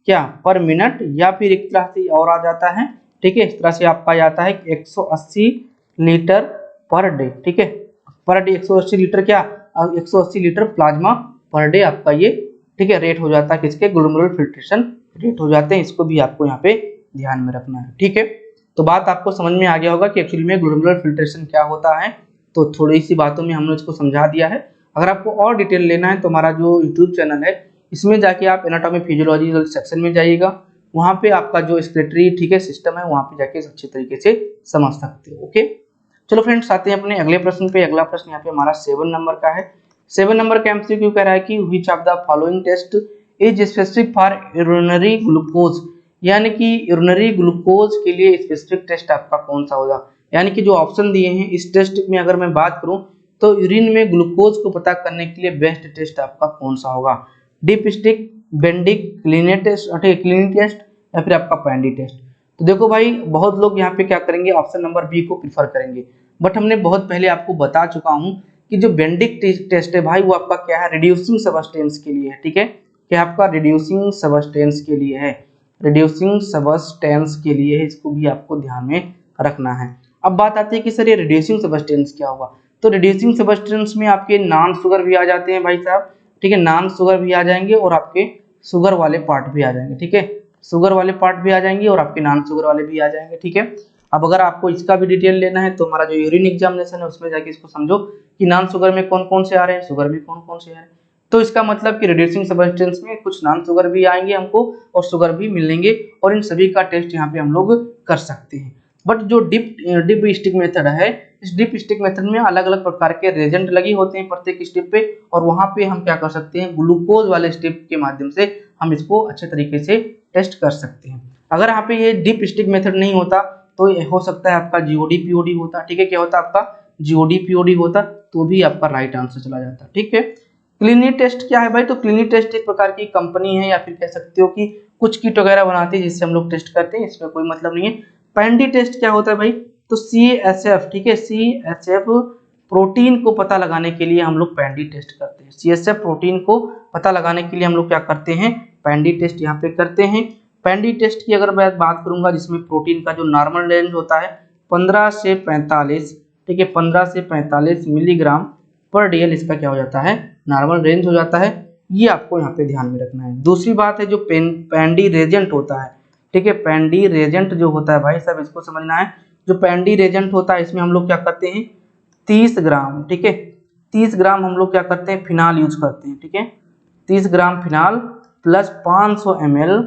क्या, पर मिनट, या फिर एक तरह से और आ जाता है, ठीक है, इस तरह से आपका आता है 180 लीटर पर डे, ठीक है, पर डे 180 लीटर क्या, 180 लीटर प्लाज्मा पर डे आपका ये, ठीक है, रेट हो जाता है किसके, ग्लोमेरुलर फिल्ट्रेशन रेट हो जाते हैं। इसको भी आपको यहाँ पे ध्यान में रखना है, ठीक है। तो बात आपको समझ में आ गया होगा कि एक्चुअली में ग्लोमेरुलर फिल्ट्रेशन क्या होता है। तो थोड़ी सी बातों में हमने इसको समझा दिया है। अगर आपको और डिटेल लेना है तो हमारा जो यूट्यूब चैनल है, इसमें जाके आप एनाटॉमी फिजियोलॉजी सेक्शन में जाइएगा, वहाँ पे आपका जो एक्सक्रीटरी, ठीक है, सिस्टम है, वहाँ पे जाके अच्छे तरीके से समझ सकते हो। ओके, चलो फ्रेंड्स आते हैं अपने अगले प्रश्न पे। अगला प्रश्न यहाँ पे हमारा 7 नंबर का है। 7 नंबर का MCQ कह रहा है कि which of the following test is specific for urinary glucose, यानी कि यूरिनरी ग्लूकोज के लिए स्पेसिफिक टेस्ट आपका कौन सा होगा। यानी कि जो ऑप्शन दिए हैं इस टेस्ट में अगर मैं बात करूं तो यूरिन में ग्लूकोज को पता करने के लिए बेस्ट टेस्ट आपका कौन सा होगा, dipstick, Benedict, clinitest, clinitest, या फिर आपका पैंडी टेस्ट। तो देखो भाई, बहुत लोग यहाँ पे क्या करेंगे, ऑप्शन नंबर बी को प्रीफर करेंगे, बट हमने बहुत पहले आपको बता चुका हूँ कि जो बेंडिक टेस्ट है भाई, वो आपका क्या है, रिड्यूसिंग सबस्टेंस के लिए है, ठीक है, क्या आपका रिड्यूसिंग सबस्टेंस के लिए है, रिड्यूसिंग सबस्टेंस के लिए है, इसको भी आपको ध्यान में रखना है। अब बात आती है कि सर ये रिड्यूसिंग सबस्टेंस क्या होगा। तो रिड्यूसिंग सबस्टेंस में आपके नॉन शुगर भी आ जाते हैं भाई साहब, ठीक है, नॉन शुगर भी आ जाएंगे और आपके शुगर वाले पार्ट भी आ जाएंगे, ठीक है, शुगर वाले पार्ट भी आ जाएंगे और आपके नॉन शुगर वाले भी आ जाएंगे, ठीक है। अब अगर आपको इसका भी डिटेल लेना है तो हमारा जो यूरिन एग्जामिनेशन है उसमें जाके इसको समझो कि नॉन शुगर में कौन कौन से आ रहे हैं, शुगर में कौन कौन से आ रहे हैं। तो इसका मतलब कि रिड्यूसिंग सबस्टेंस में कुछ नॉन शुगर भी आएंगे हमको और शुगर भी मिलेंगे, और इन सभी का टेस्ट यहाँ पे हम लोग कर सकते हैं। बट जो डिप स्टिक मेथड है, इस डिप स्टिक मेथड में अलग अलग प्रकार के रेजेंट लगे होते हैं प्रत्येक स्टेप पे, और वहां पे हम क्या कर सकते हैं, ग्लूकोज वाले स्टेप के माध्यम से हम इसको अच्छे तरीके से टेस्ट कर सकते हैं। अगर यहाँ पे ये डिप स्टिक मेथड नहीं होता तो हो सकता है आपका जीओडी पीओडी होता, ठीक है, क्या होता आपका जीओडी पीओडी होता, तो भी आपका राइट आंसर चला जाता, ठीक है। क्लिनी टेस्ट क्या है भाई, तो क्लिनी टेस्ट एक प्रकार की कंपनी है, या फिर कह सकते हो कि कुछ किट वगैरह बनाती है जिससे हम लोग टेस्ट करते हैं, इसमें कोई मतलब नहीं है। पैंडी टेस्ट क्या होता है भाई, तो CSF, ठीक है, CSF प्रोटीन को पता लगाने के लिए हम लोग पैंडी टेस्ट करते हैं। CSF प्रोटीन को पता लगाने के लिए हम लोग क्या करते हैं, पैंडी टेस्ट यहाँ पे करते हैं। पैंडी टेस्ट की अगर मैं बात करूंगा, जिसमें प्रोटीन का जो नॉर्मल रेंज होता है 15 से 45, ठीक है, 15 से 45 मिलीग्राम पर डेल, इसका क्या हो जाता है, नॉर्मल रेंज हो जाता है। ये आपको यहाँ पे ध्यान में रखना है। दूसरी बात है जो पैंडी रेजेंट होता है, ठीक है, पैंडी रेजेंट जो होता है भाई साहब, इसको समझना है। जो पैंडी रेजेंट होता है इसमें हम लोग क्या करते हैं, 30 ग्राम, ठीक है, 30 ग्राम हम लोग क्या करते हैं, फिनाल यूज करते हैं, ठीक है, 30 ग्राम फिनाल प्लस 500 ml,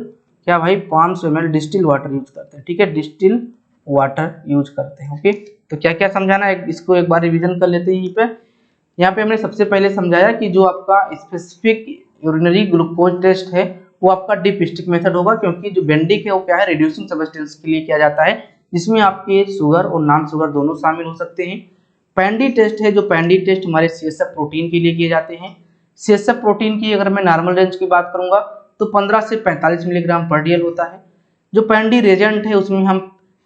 क्या भाई, 500 ml डिस्टिल वाटर यूज करते हैं, ठीक है, डिस्टिल वाटर यूज करते हैं। ओके, तो क्या क्या समझाना है, इसको एक बार रिवीजन कर लेते हैं। यहीं पे यहाँ पे हमने सबसे पहले समझाया कि जो आपका स्पेसिफिक यूरिनरी ग्लूकोज टेस्ट है वो आपका डिप स्टिक मेथड होगा, क्योंकि जो बेंडिक है वो क्या है, रिड्यूसिंग सबस्टेंस के लिए किया जाता है, जिसमें आपके शुगर और नॉन शुगर दोनों शामिल हो सकते हैं। पैंडी टेस्ट है, जो पैंडी टेस्ट हमारे CSF प्रोटीन के लिए किए जाते हैं। CSF प्रोटीन की अगर मैं नॉर्मल रेंज की बात करूंगा तो 15 से 45 मिलीग्राम पर डेल होता है। जो पैंडी रेजेंट है उसमें हम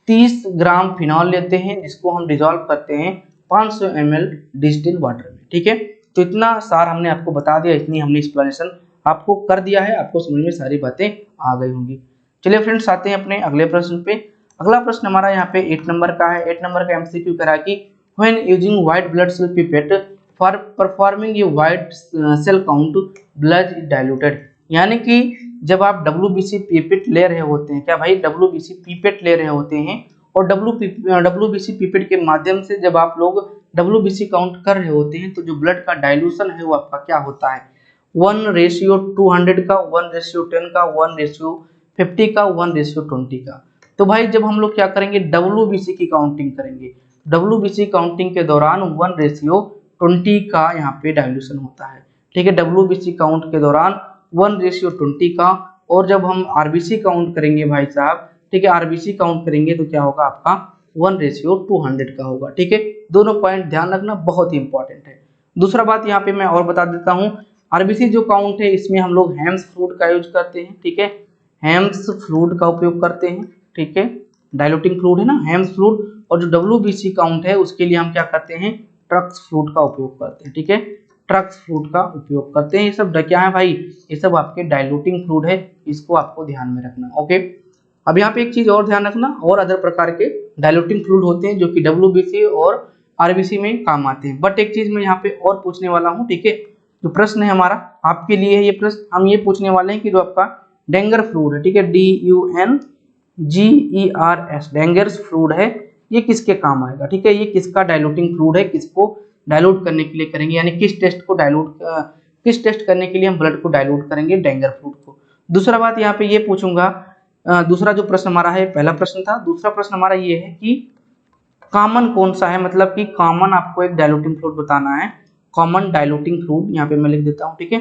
30 ग्राम फिनॉल लेते हैं, जिसको हम डिजोल्व करते हैं 500 ml डिस्टिल वाटर में, ठीक है। तो इतना सार हमने आपको बता दिया, इतनी हमने एक्सप्लेनेशन आपको कर दिया है, आपको समझ में सारी बातें आ गई होंगी। चलिए फ्रेंड्स आते हैं अपने अगले प्रश्न पे। अगला प्रश्न हमारा यहाँ पे 8 नंबर का है। 8 नंबर का MCQ करा कि when using white blood cell pipette for performing a white cell count blood is diluted, यानी कि जब आप WBC पिपेट ले रहे होते हैं, क्या भाई, WBC पिपेट ले रहे होते हैं, और WBC पिपेट के माध्यम से जब आप लोग WBC काउंट कर रहे होते हैं तो जो ब्लड का डाइल्यूशन है वो आपका क्या होता है, 1:200 का, 1:10 का, 1:50 का, 1:20 का। तो भाई जब हम लोग क्या करेंगे, WBC की काउंटिंग करेंगे, WBC काउंटिंग के दौरान 1:20 का यहाँ पे डाइल्यूशन होता है, ठीक है, WBC काउंट के दौरान 1:20 का और जब हम आरबीसी काउंट करेंगे भाई साहब, ठीक है, आरबीसी काउंट करेंगे तो क्या होगा आपका 1:200 का होगा, ठीक है। दोनों पॉइंट ध्यान रखना, बहुत ही इंपॉर्टेंट है। दूसरा बात यहाँ पे मैं और बता देता हूँ, आरबीसी जो काउंट है इसमें हम लोग हेम्स फ्लूइड का यूज करते हैं, ठीक है, हेम्स फ्लूइड का उपयोग करते हैं, ठीक है, डाइल्यूटिंग फ्लूइड है ना हेम्स फ्लूइड। और जो डब्ल्यूबीसी काउंट है उसके लिए हम क्या करते हैं, ट्रक्स फ्लूइड का उपयोग करते हैं, ठीक है, ट्रक्स फ्लूइड का उपयोग करते हैं। ये सब क्या है भाई, ये सब आपके डाइल्यूटिंग फ्लूइड है, इसको आपको ध्यान में रखना, ओके। अब यहाँ पे एक चीज और ध्यान रखना, और अदर प्रकार के डाइल्यूटिंग फ्लूइड होते हैं जो कि डब्ल्यूबीसी और आरबीसी में काम आते हैं। बट एक चीज मैं यहाँ पे और पूछने वाला हूँ, ठीक है, जो प्रश्न है हमारा आपके लिए है ये प्रश्न, हम ये पूछने वाले हैं कि जो आपका डेंगर फ्लूइड है, ठीक है, DUNGERS डेंगर्स फ्लूइड है, ये किसके काम आएगा, ठीक है, ये किसका डाइल्यूटिंग फ्लूइड है, किसको डाइल्यूट करने के लिए करेंगे, यानी किस टेस्ट को डाइल्यूट, किस टेस्ट करने के लिए हम ब्लड को डाइल्यूट करेंगे, डेंगर फ्लूइड को। दूसरा बात यहाँ पे ये पूछूंगा, दूसरा जो प्रश्न हमारा है, पहला प्रश्न था, दूसरा प्रश्न हमारा ये है कि कॉमन कौन सा है, मतलब कि कॉमन आपको एक डाइल्यूटिंग फ्लूइड बताना है, कॉमन डाइल्यूटिंग फ्लूइड यहाँ पे मैं लिख देता हूँ, ठीक है,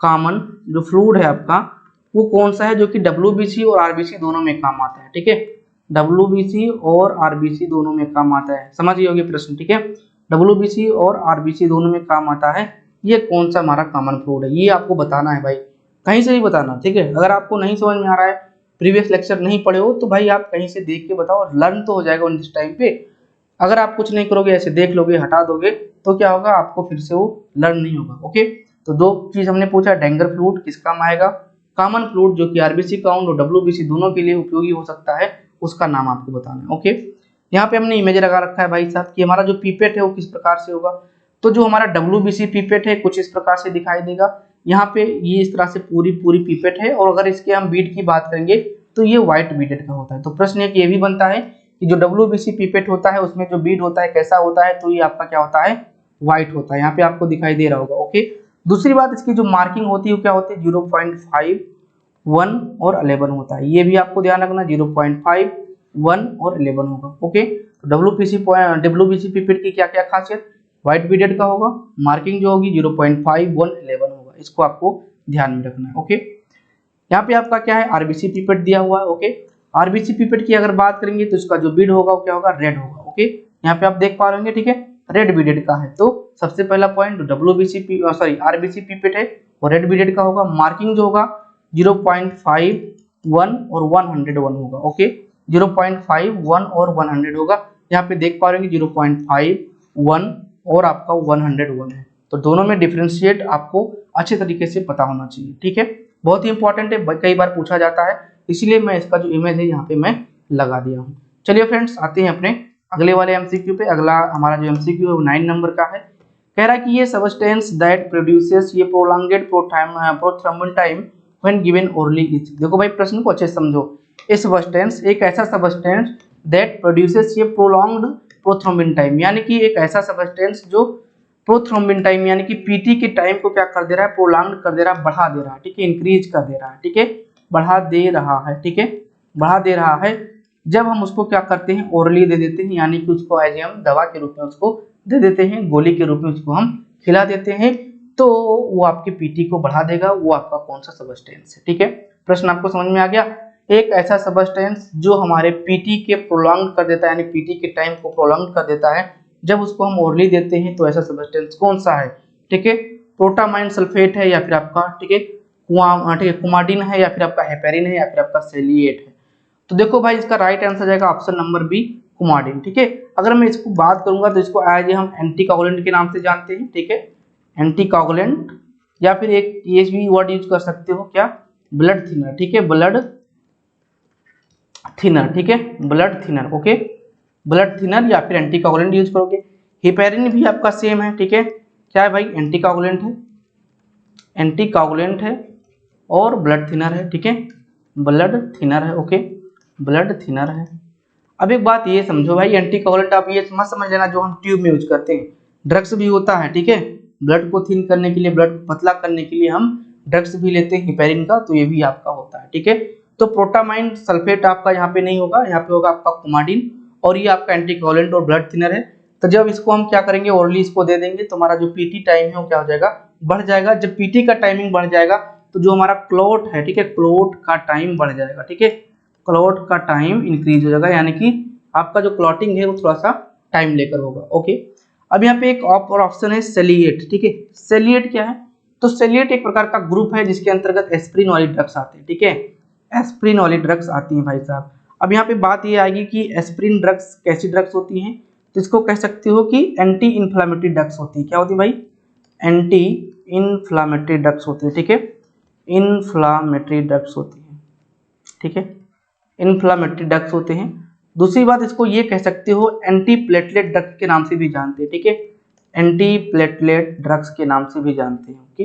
कॉमन जो फ्लूइड है आपका वो कौन सा है जो कि डब्ल्यूबीसी और आरबीसी दोनों में काम आता है, ठीक है, डब्ल्यूबीसी और आरबीसी दोनों में काम आता है, समझिए होगी प्रश्न, ठीक है, डब्ल्यूबीसी और आरबीसी दोनों में काम आता है, ये कौन सा हमारा कॉमन फ्लूइड है, ये आपको बताना है भाई, कहीं से भी बताना, ठीक है। अगर आपको नहीं समझ में आ रहा है, प्रीवियस लेक्चर नहीं पढ़े हो तो भाई आप कहीं से देख के बताओ, लर्न तो हो जाएगा उन दिस टाइम पे। अगर आप कुछ नहीं करोगे, ऐसे देख लोगे, हटा दोगे, तो क्या होगा, आपको फिर से वो लर्न नहीं होगा, ओके। तो दो चीज हमने पूछा, डेंगर फ्लूइड किस काम आएगा, कॉमन फ्लूइड जो कि आरबीसी काउंट और डब्ल्यूबीसी दोनों के लिए उपयोगी हो सकता है, उसका नाम आपको बताना है, ओके। यहाँ पे हमने इमेज लगा रखा है भाई साहब कि हमारा जो पीपेट है वो किस प्रकार से होगा। तो जो हमारा डब्ल्यूबीसी पीपेट है कुछ इस प्रकार से दिखाई देगा, यहाँ पे ये इस तरह से पूरी पूरी पीपेट है, और अगर इसके हम बीड की बात करेंगे तो ये व्हाइट बीडेड का होता है। तो प्रश्न एक ये भी बनता है कि जो डब्ल्यूबीसी पीपेट होता है उसमें जो बीड होता है कैसा होता है, तो ये आपका क्या होता है, व्हाइट होता है, यहाँ पे आपको दिखाई दे रहा होगा, ओके। दूसरी बात, इसकी जो मार्किंग होती है वो क्या होती है, 0.5, 1 और 11 होता है, ये भी आपको ध्यान रखना, 0.5, 1 और 11 होगा, ओके। तो डब्ल्यूबीसी पीपेट की क्या क्या खासियत, व्हाइट बीडेड का होगा, मार्किंग जो होगी 0.5, 1, 11 होगा, इसको आपको ध्यान में रखना है, ओके। यहाँ पे आपका क्या है, आरबीसी पीपेट दिया हुआ है, ओके। आरबीसी पीपेट की अगर बात करेंगे तो इसका जो बीड होगा वो क्या होगा, रेड होगा, ओके। यहाँ पे आप देख पा रहे होंगे, ठीक है, रेड बीडेड का है। तो सबसे पहला पॉइंट, आरबीसी पीपेट है वो रेड बीडेड का होगा, मार्किंग जो होगा 0.5, 1 और 101 होगा, ओके, 0.5, 1 और 100 होगा। यहाँ पे देख पा रहे होंगे 0.5, 1 और आपका 101 है, तो दोनों में डिफरेंशिएट आपको अच्छे तरीके से पता होना चाहिए, ठीक है, बहुत ही इंपॉर्टेंट है, कई बार पूछा जाता है, इसलिए मैं इसका जो इमेज है यहाँ पे मैं लगा दिया हूँ। चलिए फ्रेंड्स, आते हैं अपने अगले वाले एमसीक्यू पे। अगला हमारा जो एमसीक्यू है वो 9 नंबर का है, कह रहा है कि ये सबस्टेंस दैट प्रोड्यूसेस ये prolonged prothrombin time when given orally is. देखो भाई प्रश्न को अच्छे से समझो, ये सबस्टेंस एक ऐसा सबस्टेंस दैट प्रोड्यूसेस ये प्रोलॉन्ग्ड प्रोथ्रोम्बिन टाइम, यानी कि एक ऐसा सबस्टेंस जो प्रोथ्रोम्बिन टाइम यानी कि पीटी के टाइम को क्या कर दे रहा है, प्रोलॉन्ग कर दे रहा है, बढ़ा दे रहा है, ठीक है, इंक्रीज कर दे रहा है, ठीक है, बढ़ा दे रहा है, ठीक है, बढ़ा दे रहा है। जब हम उसको क्या करते हैं, ओरली दे देते हैं, यानी कि उसको एज हम दवा के रूप में उसको दे देते हैं, गोली के रूप में उसको हम खिला देते हैं, तो वो आपके पीटी को बढ़ा देगा। वो आपका कौन सा सबस्टेंस है, ठीक है, प्रश्न आपको समझ में आ गया। एक ऐसा सबस्टेंस जो हमारे पीटी के प्रोलॉन्ग कर देता है, यानी पीटी के टाइम को प्रोलॉन्ग कर देता है, जब उसको हम ओरली देते हैं, तो ऐसा सबस्टेंस कौन सा है, ठीक है, प्रोटामाइन सल्फेट है, या फिर आपका, ठीक है, कुमाडिन है, या फिर आपका हेपेरिन है, या फिर आपका सेलिएट है। तो देखो भाई इसका राइट आंसर जाएगा ऑप्शन नंबर बी, कुमाडिन, ठीक है। अगर मैं इसको बात करूंगा तो इसको एज हम एंटीकोगुलेंट के नाम से जानते हैं, ठीक है, एंटीकोगुलेंट, या फिर एक ये भी वर्ड यूज कर सकते हो क्या, ब्लड थिनर, ठीक है, ब्लड थिनर, ठीक है, blood thinner, okay, blood thinner या फिर एंटीकोगुलेंट यूज करोगे। हेपेरिन भी आपका सेम है, ठीक है, क्या है भाई, एंटीकोगुलेंट है, एंटीकोगुलेंट है और ब्लड थिनर है, ठीक है, ब्लड थिनर है, ओके, ब्लड थिनर है। अब एक बात ये समझो भाई, एंटीकोगुलेंट आप ये मत समझ लेना जो हम ट्यूब में यूज करते हैं, ड्रग्स भी होता है, ठीक है, ब्लड को थिन करने के लिए, ब्लड को पतला करने के लिए हम ड्रग्स भी लेते हैं हेपेरिन का, तो ये भी आपका होता है, ठीक है। तो प्रोटामाइन सल्फेट आपका यहाँ पे नहीं होगा, यहाँ पे होगा आपका कुमाडिन, और ये आपका एंटीकोगुलेंट और ब्लड थिनर है। तो जब इसको हम क्या करेंगे, ओरली इसको दे देंगे, तो हमारा जो पीटी टाइम है वो क्या हो जाएगा, बढ़ जाएगा। जब पीटी का टाइमिंग बढ़ जाएगा तो जो हमारा क्लॉट है, ठीक है, क्लॉट का टाइम बढ़ जाएगा, ठीक है, क्लॉट का टाइम इंक्रीज हो जाएगा, यानी कि आपका जो क्लॉटिंग है वो थोड़ा सा टाइम लेकर होगा। ओके, अब यहाँ पे एक और ऑप्शन है सेलिएट, ठीक है। सेलिएट क्या है? तो सेलिएट एक प्रकार का ग्रुप है जिसके अंतर्गत एस्प्रिन वाली ड्रग्स आते हैं, ठीक है, एस्प्रिन वाली ड्रग्स आती हैं भाई साहब। अब यहाँ पे बात ये आएगी कि एस्प्रिन ड्रग्स कैसी ड्रग्स होती हैं, तो इसको कह सकते हो कि एंटी इन्फ्लामेटरी ड्रग्स होती है। क्या होती है भाई? एंटी इन्फ्लामेटरी ड्रग्स होती है, ठीक है, इन्फ्लामेटरी ड्रग्स होती है, ठीक है, इन्फ्लामेटरी ड्रग्स होते हैं। दूसरी बात, इसको ये कह सकते हो एंटी प्लेटलेट ड्रग्स के नाम से भी जानते हैं, ठीक है, एंटी प्लेटलेट ड्रग्स के नाम से भी जानते हैं। ओके,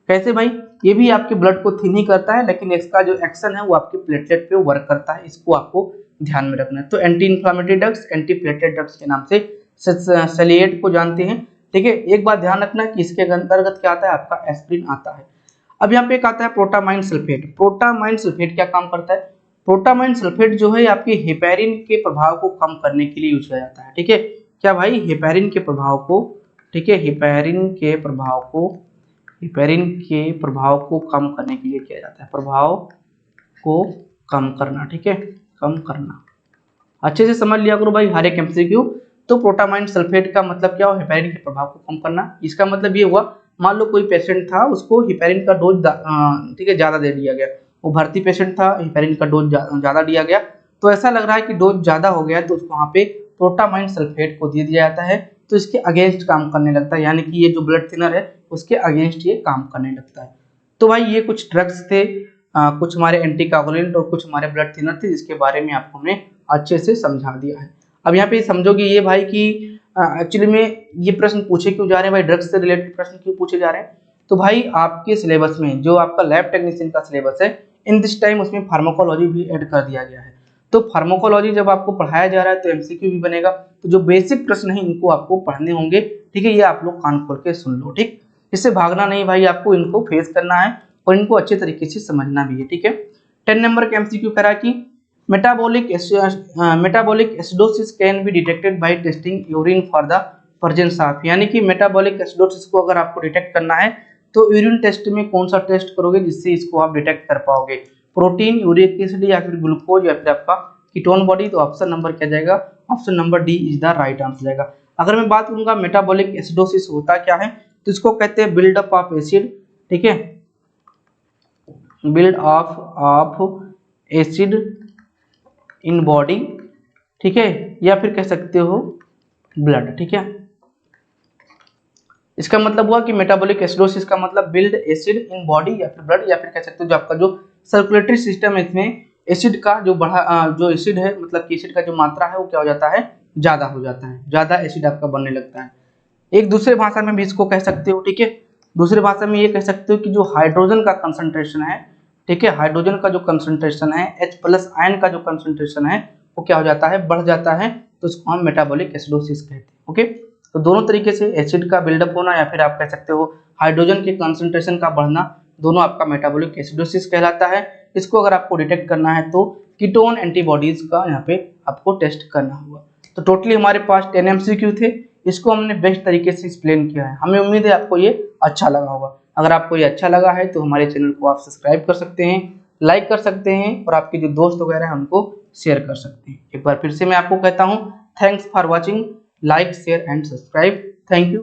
कैसे भाई? ये भी आपके ब्लड को थिन ही करता है, लेकिन इसका जो एक्शन है वो आपके प्लेटलेट पे वर्क करता है, इसको आपको ध्यान में रखना है। तो anti inflammatory drugs, anti platelet drugs के नाम से सेलिएट को जानते हैं, ठीक है। एक बात ध्यान रखना कि इसके अंतर्गत क्या आता है, आपका एस्प्रिन आता है। अब यहाँ पे एक आता है प्रोटामाइन सल्फेट। प्रोटामाइन सल्फेट क्या काम करता है? प्रोटामाइन सल्फेट जो है आपके हेपेरिन के प्रभाव को कम करने के लिए यूज किया जाता है, ठीक है। क्या भाई? हेपेरिन के प्रभाव को, ठीक है, हेपेरिन के प्रभाव को कम करने के लिए किया जाता है, प्रभाव को कम करना, ठीक है, कम करना। अच्छे से समझ लिया करो भाई हर एक एमसीक्यू। तो प्रोटामाइन सल्फेट का मतलब क्या हो? हेपेरिन के प्रभाव को कम करना। इसका मतलब ये हुआ, मान लो कोई पेशेंट था, उसको हेपेरिन का डोज, ठीक है, ज्यादा दे दिया गया, वो भर्ती पेशेंट था, हेपेरिन का डोज ज्यादा दिया गया, तो ऐसा लग रहा है कि डोज ज्यादा हो गया, तो उसको वहाँ पे प्रोटामाइन सल्फेट को दे दिया जाता है, तो इसके अगेंस्ट काम करने लगता है, यानी कि ये जो ब्लड थिनर है उसके अगेंस्ट ये काम करने लगता है। तो भाई ये कुछ ड्रग्स थे, कुछ हमारे एंटीकोगुलेंट और कुछ हमारे ब्लड थिनर थे, जिसके बारे में आपको हमने अच्छे से समझा दिया है। अब यहाँ पे समझोगे ये भाई कि एक्चुअली में ये प्रश्न पूछे क्यों जा रहे हैं भाई, ड्रग्स से रिलेटेड प्रश्न क्यों पूछे जा रहे हैं? तो भाई आपके सिलेबस में जो आपका लैब टेक्नीशियन का सिलेबस है, इन दिस टाइम उसमें फार्माकोलॉजी भी ऐड कर दिया गया है। तो फार्माकोलॉजी जब आपको पढ़ाया जा रहा है तो एमसीक्यू भी बनेगा, तो जो बेसिक प्रश्न है इनको आपको पढ़ने होंगे, ठीक है, ये आप लोग कान खोल के सुन लो, ठीक, इससे भागना नहीं भाई, आपको इनको फेस करना है और इनको अच्छे तरीके से समझना भी है, ठीक है। 10 नंबर का एमसीक्यू करा कि metabolic acidosis can be detected by testing urine for the presence of, यानी कि मेटाबॉलिक एसिडोसिस को अगर आपको डिटेक्ट करना है तो यूरिन टेस्ट में कौन सा टेस्ट करोगे जिससे इसको आप डिटेक्ट कर पाओगे? प्रोटीन, यूरिक एसिड, या फिर ग्लूकोज, या फिर आपका कीटोन बॉडी। तो ऑप्शन नंबर क्या जाएगा? Option number D is the right answer जाएगा। अगर मैं बात करूंगा मेटाबॉलिक एसिडोसिस होता क्या है, तो इसको कहते हैं बिल्डअप ऑफ एसिड, ठीक है, build of acid in body, ठीक है, या फिर कह सकते हो ब्लड, ठीक है। इसका मतलब हुआ कि मेटाबॉलिक एसिडोसिस का मतलब बिल्ड एसिड इन बॉडी या फिर ब्लड, या फिर कह सकते हो जो आपका जो सर्कुलेटरी सिस्टम है इसमें एसिड का जो जो एसिड है, मतलब कि एसिड का जो मात्रा है वो क्या हो जाता है? ज्यादा हो जाता है, ज्यादा एसिड आपका बनने लगता है। एक दूसरे भाषा में भी इसको कह सकते हो, ठीक है, दूसरी भाषा में ये कह सकते हो कि जो हाइड्रोजन का कंसंट्रेशन है, ठीक है, हाइड्रोजन का जो कंसंट्रेशन है, H+ आयन का जो कंसंट्रेशन है वो क्या हो जाता है? बढ़ जाता है, तो इसको हम मेटाबॉलिक एसिडोसिस कहते हैं। ओके, तो दोनों तरीके से एसिड का बिल्डअप होना या फिर आप कह सकते हो हाइड्रोजन के कंसंट्रेशन का बढ़ना, दोनों आपका मेटाबॉलिक एसिडोसिस कहलाता है। इसको अगर आपको डिटेक्ट करना है तो कीटोन एंटीबॉडीज का यहाँ पे आपको टेस्ट करना होगा। तो टोटली हमारे पास 10 MCQ थे, इसको हमने बेस्ट तरीके से एक्सप्लेन किया है। हमें उम्मीद है आपको ये अच्छा लगा होगा। अगर आपको ये अच्छा लगा है तो हमारे चैनल को आप सब्सक्राइब कर सकते हैं, लाइक कर सकते हैं और आपके जो दोस्त वगैरह हैं उनको शेयर कर सकते हैं। एक बार फिर से मैं आपको कहता हूँ, thanks for watching, like share and subscribe. Thank you.